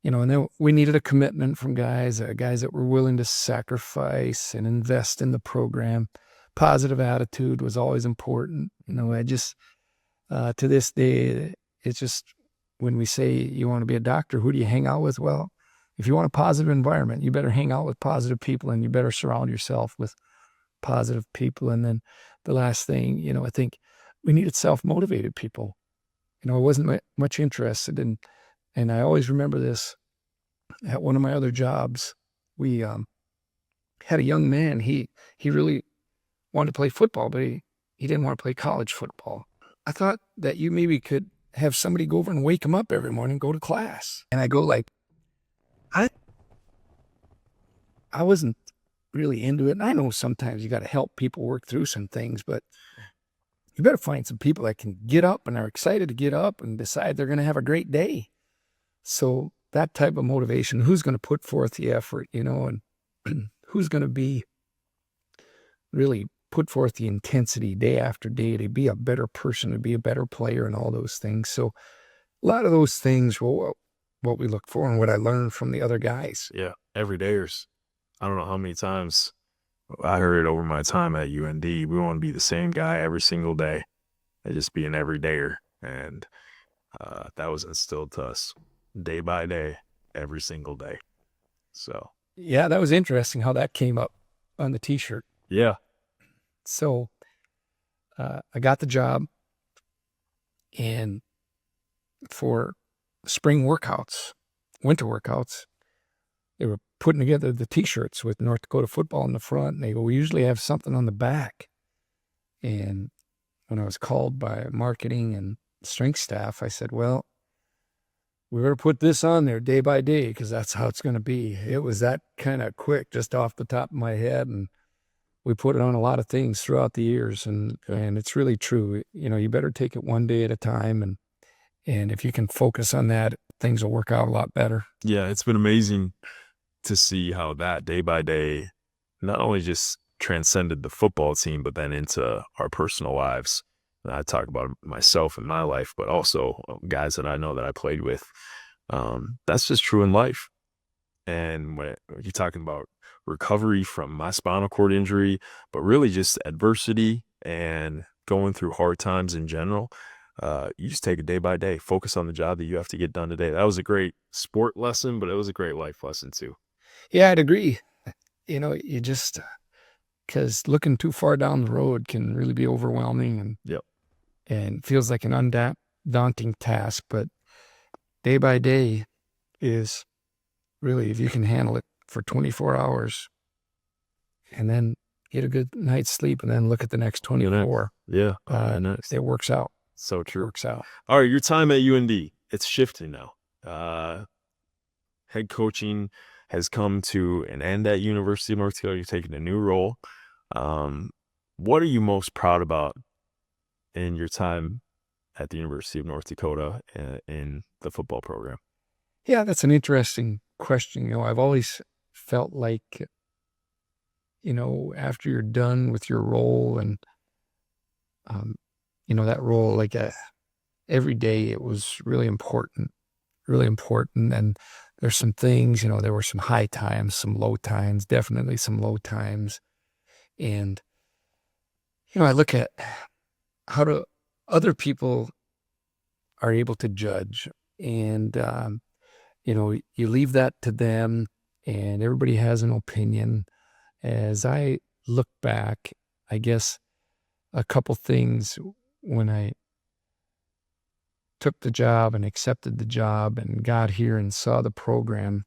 then we needed a commitment from guys that were willing to sacrifice and invest in the program. Positive attitude was always important. I just, to this day, it's just, when we say you want to be a doctor, who do you hang out with? Well, if you want a positive environment, you better hang out with positive people, and you better surround yourself with positive people. And then the last thing, I think we needed self-motivated people. I wasn't much interested in, and I always remember this at one of my other jobs. We had a young man. He really wanted to play football, but he didn't want to play college football. I thought that you maybe could have somebody go over and wake him up every morning, go to class. And I go like, I wasn't really into it. And I know sometimes you got to help people work through some things, but you better find some people that can get up and are excited to get up and decide they're going to have a great day. So that type of motivation, who's going to put forth the effort, and who's going to be really put forth the intensity day after day to be a better person, to be a better player, and all those things. So a lot of those things were what we look for and what I learned from the other guys. Yeah, everydayers. I don't know how many times I heard it over my time at UND. We want to be the same guy every single day and just be an everydayer. And that was instilled to us day by day, every single day. So yeah, that was interesting how that came up on the t-shirt. Yeah. So I got the job, and for spring workouts, winter workouts, they were putting together the t-shirts with North Dakota football in the front, and they go, we usually have something on the back. And when I was called by marketing and strength staff, I said, well, we better put this on there day by day, because that's how it's going to be. It was that kind of quick, just off the top of my head, and we put it on a lot of things throughout the years, and it's really true. You better take it one day at a time, and if you can focus on that, things will work out a lot better. Yeah, it's been amazing to see how that day by day not only just transcended the football team, but then into our personal lives. And I talk about myself and my life, but also guys that I know that I played with. That's just true in life. And when you're talking about recovery from my spinal cord injury, but really just adversity and going through hard times in general, you just take it day by day, focus on the job that you have to get done today. That was a great sport lesson, but it was a great life lesson too. Yeah, I'd agree. You just, because looking too far down the road can really be overwhelming, and feels like an undaunting task. But day by day is really, if you can handle it for 24 hours and then get a good night's sleep and then look at the next 24. Yeah. It works out. So true. It works out. All right. Your time at UND, it's shifting now. Head coaching has come to an end at University of North Dakota. You're taking a new role. What are you most proud about in your time at the University of North Dakota in the football program? Yeah, that's an interesting question. I've always felt like, after you're done with your role and, that role, like every day, it was really important. And there's some things, there were some high times, some low times, definitely some low times. And, I look at how other people are able to judge, and, you leave that to them, and everybody has an opinion. As I look back, I guess a couple things when I took the job and accepted the job and got here and saw the program,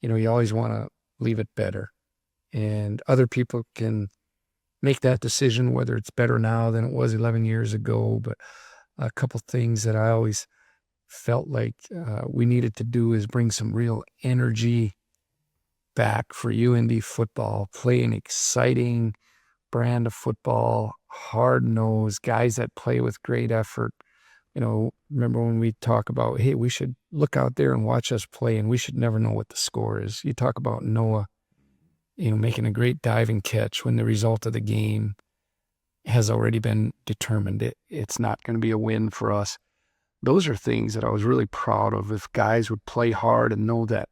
you always want to leave it better. And other people can make that decision, whether it's better now than it was 11 years ago. But a couple things that I always felt like we needed to do is bring some real energy back for UND football, play an exciting brand of football, hard-nosed guys that play with great effort. Remember when we talk about, hey, we should look out there and watch us play, and we should never know what the score is. You talk about Noah, making a great diving catch when the result of the game has already been determined. It's not going to be a win for us. Those are things that I was really proud of. If guys would play hard and know that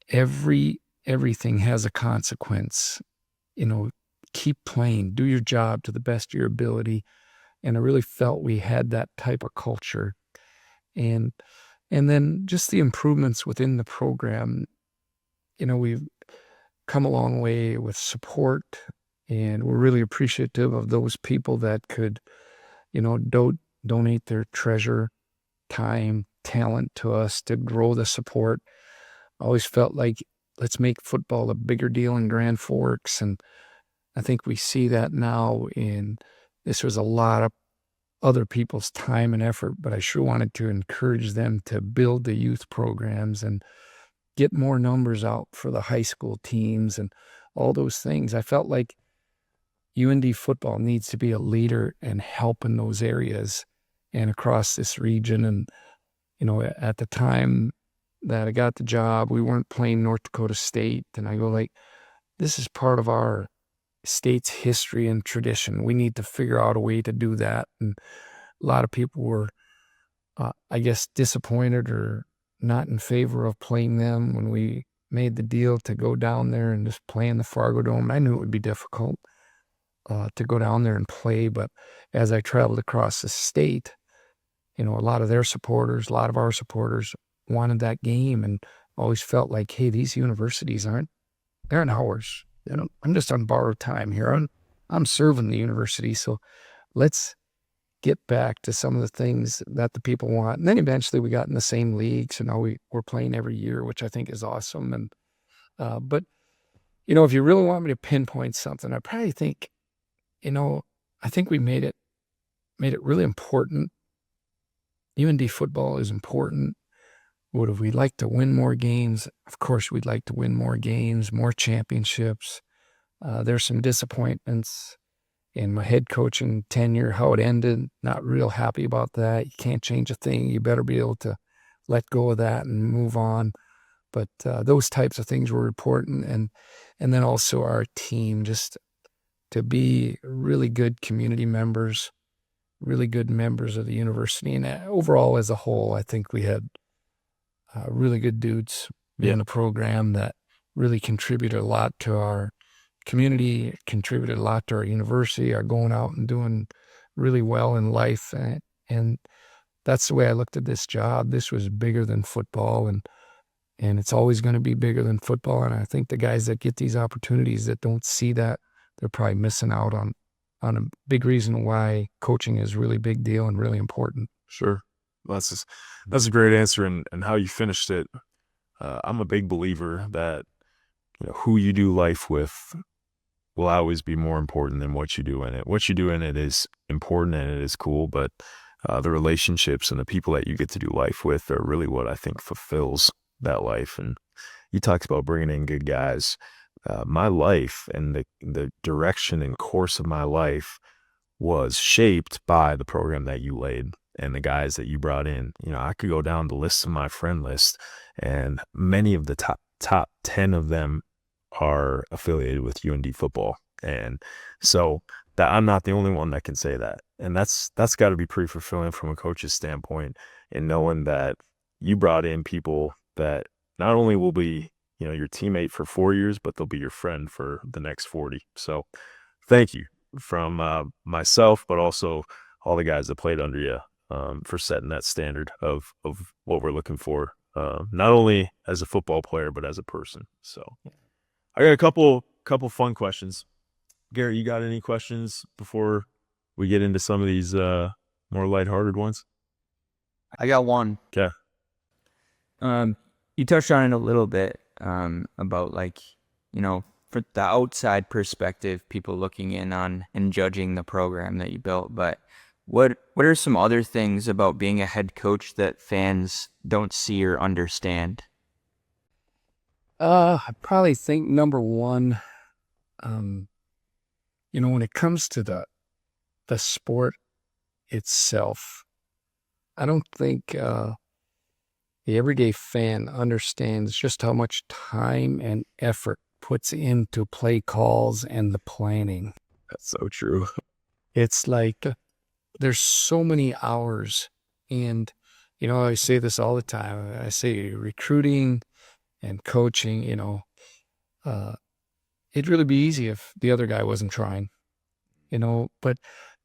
everything has a consequence, keep playing, do your job to the best of your ability. And I really felt we had that type of culture. And then just the improvements within the program, we've come a long way with support, and we're really appreciative of those people that could, donate their treasure, time, talent to us to grow the support. I always felt like, let's make football a bigger deal in Grand Forks. And I think we see that now. This was a lot of other people's time and effort, but I sure wanted to encourage them to build the youth programs and get more numbers out for the high school teams and all those things. I felt like UND football needs to be a leader and help in those areas and across this region. And, at the time that I got the job, we weren't playing North Dakota State. And I go like, this is part of our state's history and tradition. We need to figure out a way to do that. And a lot of people were, I guess, disappointed or not in favor of playing them when we made the deal to go down there and just play in the Fargo Dome. I knew it would be difficult to go down there and play, but as I traveled across the state, a lot of their supporters, a lot of our supporters wanted that game, and always felt like, hey, these universities aren't ours. I'm just on borrowed time here. I'm serving the university, so let's get back to some of the things that the people want. And then eventually we got in the same league, so now we're playing every year, which I think is awesome. And but if you really want me to pinpoint something, I probably think, I think we made it really important. UND football is important. Would we like to win more games? Of course, we'd like to win more games, more championships. There's some disappointments in my head coaching tenure, how it ended. Not real happy about that. You can't change a thing. You better be able to let go of that and move on. But those types of things were important. And then also our team, just to be really good community members, really good members of the university. And overall, as a whole, I think we had really good dudes in the program that really contributed a lot to our community, contributed a lot to our university, are going out and doing really well in life. And that's the way I looked at this job. This was bigger than football, and it's always going to be bigger than football. And I think the guys that get these opportunities that don't see that, they're probably missing out on a big reason why coaching is really big deal and really important. Sure. That's a great answer, and how you finished it. I'm a big believer that who you do life with will always be more important than what you do in it. What you do in it is important and it is cool, but the relationships and the people that you get to do life with are really what I think fulfills that life. And you talked about bringing in good guys. My life and the direction and course of my life was shaped by the program that you laid and the guys that you brought in. I could go down the list of my friend list, and many of the top 10 of them are affiliated with UND football. And so that I'm not the only one that can say that. And that's got to be pretty fulfilling from a coach's standpoint, in knowing that you brought in people that not only will be, your teammate for 4 years, but they'll be your friend for the next 40. So thank you from myself, but also all the guys that played under you, for setting that standard of what we're looking for, not only as a football player, but as a person. So I got a couple fun questions. Garrett, you got any questions before we get into some of these more lighthearted ones? I got one. Okay. You touched on it a little bit, about for the outside perspective, people looking in on and judging the program that you built. But what are some other things about being a head coach that fans don't see or understand? I probably think number one, when it comes to the the sport itself. I don't think the everyday fan understands just how much time and effort puts into play calls and the planning. That's so true. It's like there's so many hours, and I say this all the time. I say recruiting and coaching, it'd really be easy if the other guy wasn't trying, but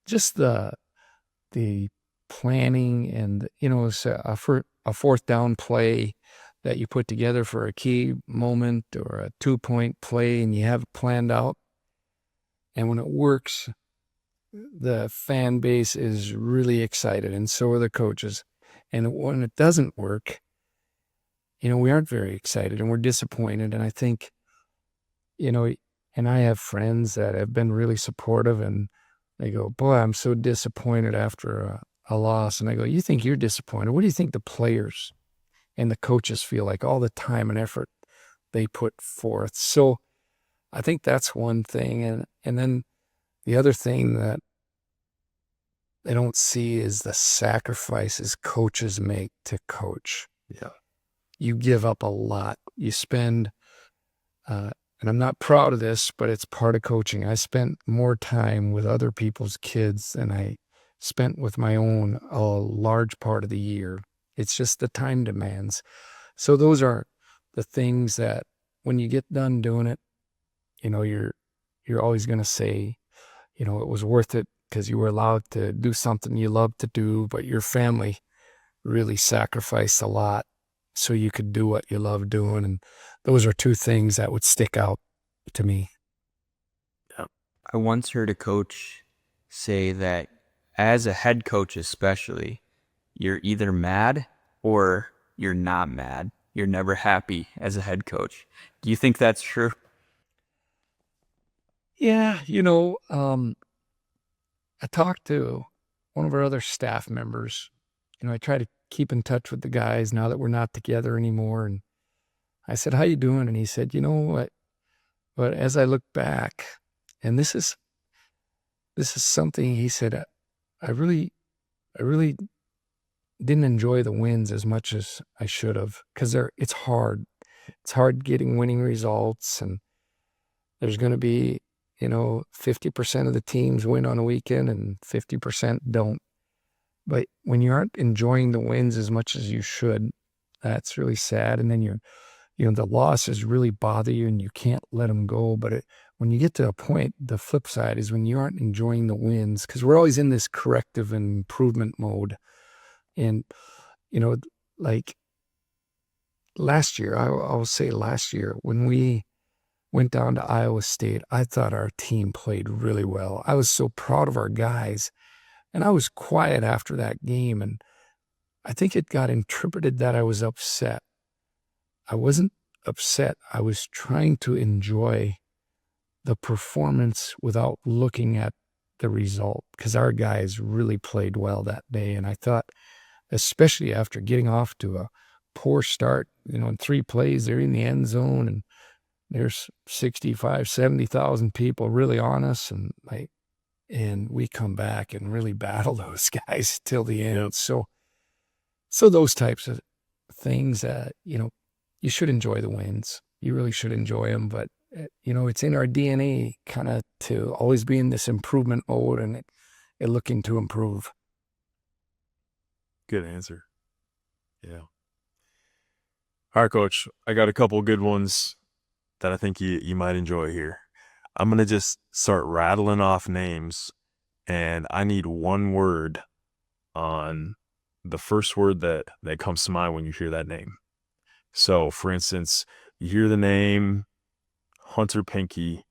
just the planning and, it's a fourth down play that you put together for a key moment or a 2-point play and you have it planned out. And when it works, the fan base is really excited, and so are the coaches. And when it doesn't work, we aren't very excited and we're disappointed. And I think, and I have friends that have been really supportive, and they go, boy, I'm so disappointed after a loss. And I go, you think you're disappointed? What do you think the players and the coaches feel like, all the time and effort they put forth? So I think that's one thing. And then the other thing that they don't see is the sacrifices coaches make to coach. Yeah. You give up a lot. You spend, and I'm not proud of this, but it's part of coaching. I spent more time with other people's kids than I spent with my own a large part of the year. It's just the time demands. So those are the things that when you get done doing it, you're always going to say, it was worth it because you were allowed to do something you love to do, but your family really sacrificed a lot so you could do what you love doing. And those are two things that would stick out to me. Yeah. I once heard a coach say that as a head coach especially, you're either mad or you're not mad. You're never happy as a head coach. Do you think that's true? Yeah, I talked to one of our other staff members. I try to keep in touch with the guys now that we're not together anymore. And I said, how you doing? And he said, you know what? But as I look back, and this is something he said, I really didn't enjoy the wins as much as I should have, because it's hard. It's hard getting winning results, and there's going to be, 50% of the teams win on a weekend and 50% don't. But when you aren't enjoying the wins as much as you should, that's really sad. And then the losses really bother you and you can't let them go. But when you get to a point, the flip side is when you aren't enjoying the wins, because we're always in this corrective and improvement mode. And, like last year, I'll say last year, when we went down to Iowa State, I thought our team played really well. I was so proud of our guys, and I was quiet after that game. And I think it got interpreted that I was upset. I wasn't upset. I was trying to enjoy the performance without looking at the result, because our guys really played well that day. And I thought, especially after getting off to a poor start, in 3 plays, they're in the end zone and there's 65, 70,000 people really on us. And we come back and really battle those guys till the end. Yep. So those types of things, you should enjoy the wins. You really should enjoy them. But, it's in our DNA kind of to always be in this improvement mode and looking to improve. Good answer. Yeah. All right, Coach. I got a couple good ones that I think you might enjoy here. I'm going to just start rattling off names, and I need one word on the first word that comes to mind when you hear that name. So, for instance, you hear the name Hunter Pinky.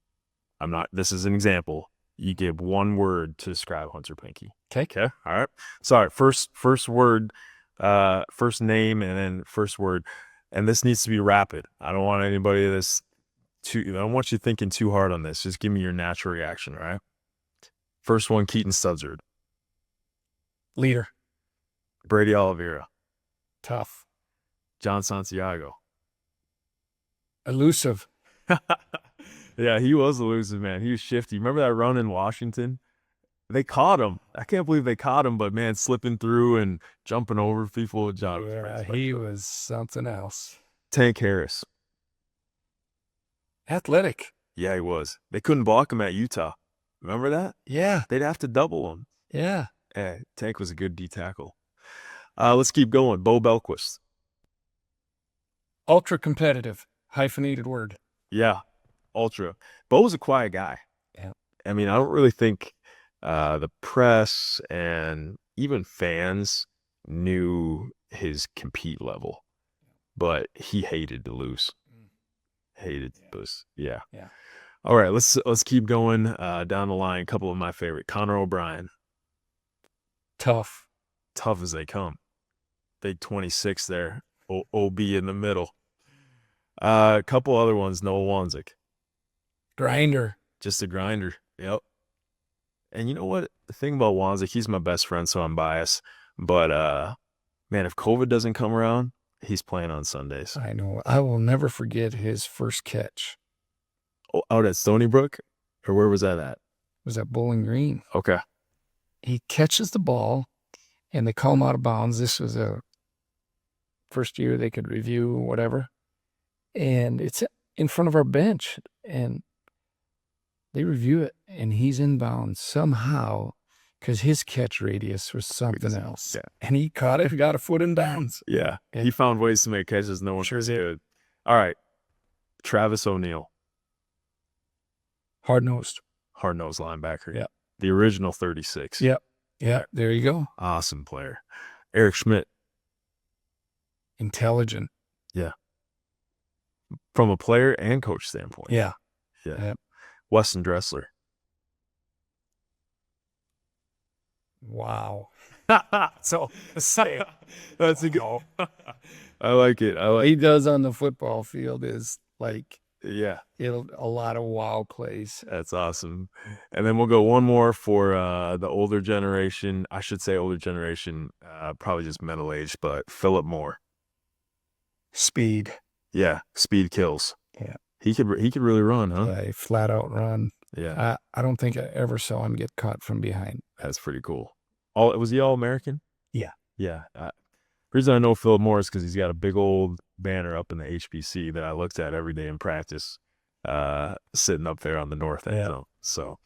This is an example. You give one word to describe Hunter Pinky. Okay. All right. Sorry. First word, first name, and then first word. And this needs to be rapid. I don't want anybody I don't want you thinking too hard on this. Just give me your natural reaction, all right? First one, Keaton Studzard. Leader. Brady Oliveira. Tough. John Santiago. Elusive. Yeah, he was elusive, man. He was shifty. Remember that run in Washington? They caught him. I can't believe they caught him, but man, slipping through and jumping over people. John, Yeah, he was something else. Tank Harris. Athletic. Yeah, he was. They couldn't block him at Utah. Remember that? Yeah. They'd have to double him. Yeah. Tank was a good D tackle. Let's keep going. Bo Belquist. Ultra competitive. Hyphenated word. Yeah, ultra. Bo was a quiet guy. Yeah. I mean, I don't really think the press and even fans knew his compete level, but he hated to lose. Hated to lose. Yeah. Yeah. All right, let's keep going down the line. A couple of my favorite. Connor O'Brien. Tough. Tough as they come. Big 26 there. OB in the middle. A couple other ones. Noah Wanzik. Grinder. Just a grinder. Yep. And you know what? The thing about Wanzik, he's my best friend, so I'm biased. But, man, if COVID doesn't come around, he's playing on Sundays. I know. I will never forget his first catch. Oh, out at Stony Brook? Or where was that at? It was at Bowling Green. Okay. He catches the ball, and they call him out of bounds. This was a first year they could review whatever. And it's in front of our bench. And they review it, and he's in bounds somehow because his catch radius was something else. Yeah. And he caught it, got a foot in bounds. Yeah. He found ways to make catches no one Sure could. All right. Travis O'Neal. Hard-nosed. Hard-nosed linebacker. Yeah. The original 36. Yep. Yeah, there you go. Awesome player. Eric Schmidt. Intelligent. Yeah. From a player and coach standpoint. Yeah. Yeah. Yep. Weston Dressler. Wow. So that's a good. I like it. What he does on the football field is like Yeah, a lot of wow plays. that's awesome. And then we'll go one more for the older generation. I should say older generation, probably just middle age, but Philip Moore. Speed. Yeah, speed kills. Yeah. He could really run, huh? A flat out run. Yeah, I don't think I ever saw him get caught from behind. that's pretty cool. Was he all American? Yeah. Yeah. The reason I know Philip Moore is because he's got a big old banner up in the HBC that I looked at every day in practice, sitting up there on the north end zone. So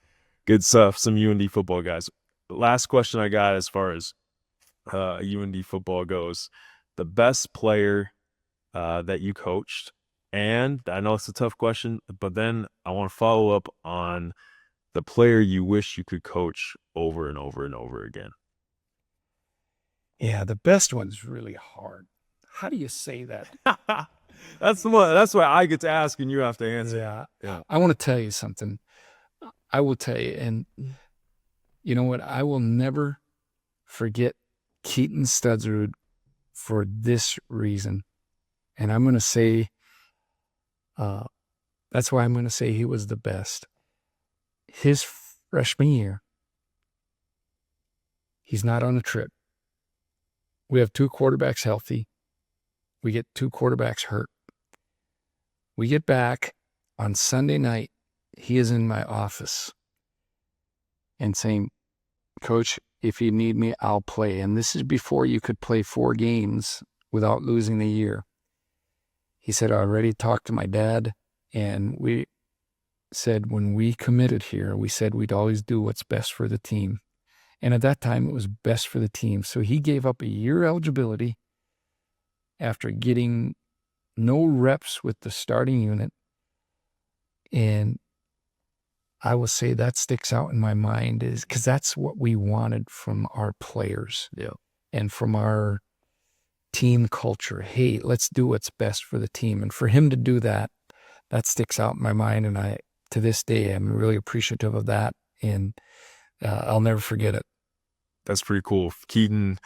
good stuff. Some UND football guys. Last question I got as far as UND football goes, the best player that you coached. And I know it's a tough question, but then I want to follow up on the player you wish you could coach over and over and over again. Yeah, the best one's really hard. How do you say that? That's the one. That's why I get to ask and you have to answer. Yeah. I want to tell you something. I will tell you, and you know what? I will never forget Keaton Studsrud for this reason. And I'm going to say, that's why I'm going to say he was the best. His freshman year, he's not on a trip. We have 2 quarterbacks healthy. We get 2 quarterbacks hurt. We get back on Sunday night. He is in my office and saying, Coach, if you need me, I'll play. And this is before you could play 4 games without losing the year. He said, I already talked to my dad, and we said when we committed here, we said we'd always do what's best for the team. And at that time, it was best for the team. So he gave up a year eligibility after getting no reps with the starting unit. And I will say that sticks out in my mind is because that's what we wanted from our players and from our team culture. Hey, let's do what's best for the team. And for him to do that, that sticks out in my mind. And to this day, I'm really appreciative of that. And I'll never forget it. That's pretty cool. Keaton,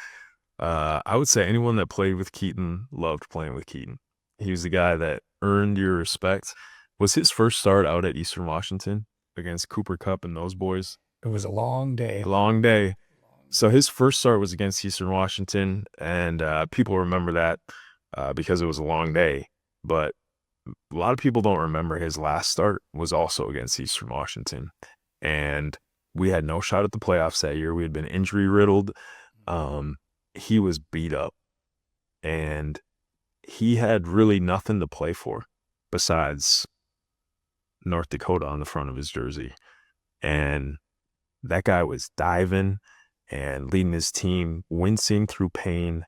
I would say anyone that played with Keaton loved playing with Keaton. He was the guy that earned your respect. Was his first start out at Eastern Washington against Cooper Kupp and those boys? It was a long day. Long day. So his first start was against Eastern Washington, and people remember that because it was a long day. But a lot of people don't remember his last start was also against Eastern Washington. And we had no shot at the playoffs that year. We had been injury riddled. He was beat up, and he had really nothing to play for besides North Dakota on the front of his jersey. And that guy was diving and leading his team, wincing through pain.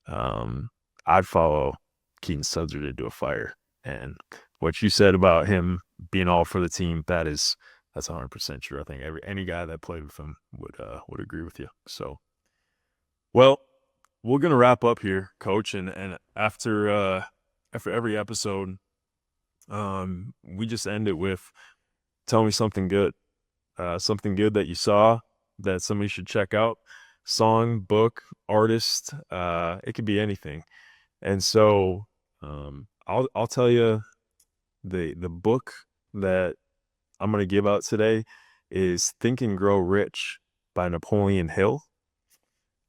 I'd follow Keaton Sudzard into a fire. And what you said about him being all for the team, that's 100% true. I think any guy that played with him would agree with you. So, well, we're gonna wrap up here, Coach, and after every episode, we just end it with tell me something good that you saw that somebody should check out. Song, book, artist, it could be anything. And so I'll tell you the book that I'm going to give out today is Think and Grow Rich by Napoleon Hill.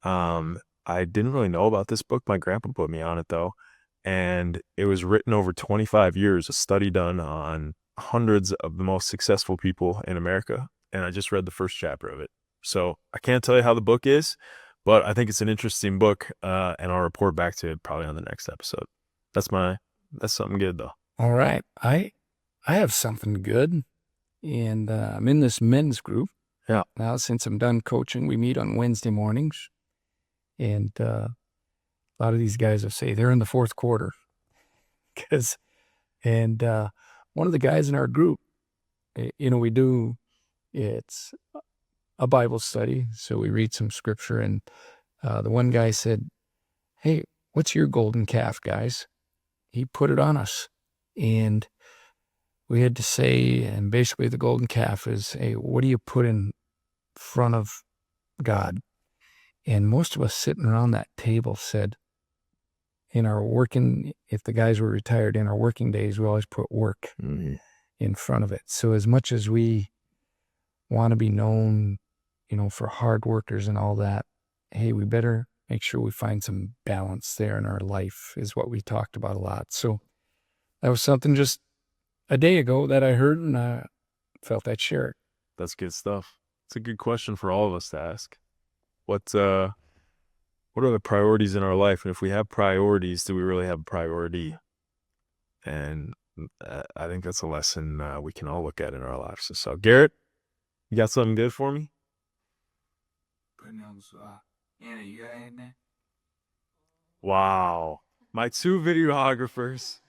I didn't really know about this book. My grandpa put me on it though. And it was written over 25 years, a study done on hundreds of the most successful people in America. And I just read the first chapter of it. So I can't tell you how the book is, but I think it's an interesting book, and I'll report back to it probably on the next episode. That's something good though. All right. I have something good, and I'm in this men's group. Yeah. Now, since I'm done coaching, we meet on Wednesday mornings, and a lot of these guys will say they're in the fourth quarter. And one of the guys in our group, it's a Bible study, so we read some scripture, and the one guy said, "Hey, what's your golden calf, guys?" He put it on us, and we had to say, and basically the golden calf is, hey, what do you put in front of God? And most of us sitting around that table said, if the guys were retired, in our working days, we always put work in front of it. So as much as we want to be known, for hard workers and all that, hey, we better make sure we find some balance there in our life, is what we talked about a lot. So that was something just a day ago that I heard, and I felt I'd share it. That's good stuff. It's a good question for all of us to ask. What are the priorities in our life? And if we have priorities, do we really have a priority? And I think that's a lesson we can all look at in our lives. So, Garrett, you got something good for me? Anna, you got anything? Wow. My two videographers.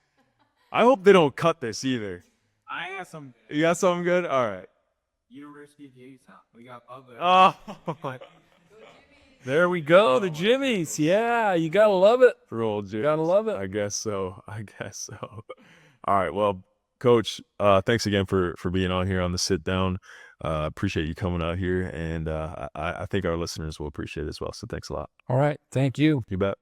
I hope they don't cut this either. I got some You got something good? All right. University of Jamestown. We got other. Oh, There we go. The Jimmies. Yeah, you gotta love it. for old Jim. Gotta love it. I guess so. All right. Well, Coach, thanks again for being on here on the sit down. Appreciate you coming out here, and I think our listeners will appreciate it as well. So thanks a lot. All right. Thank you. You bet.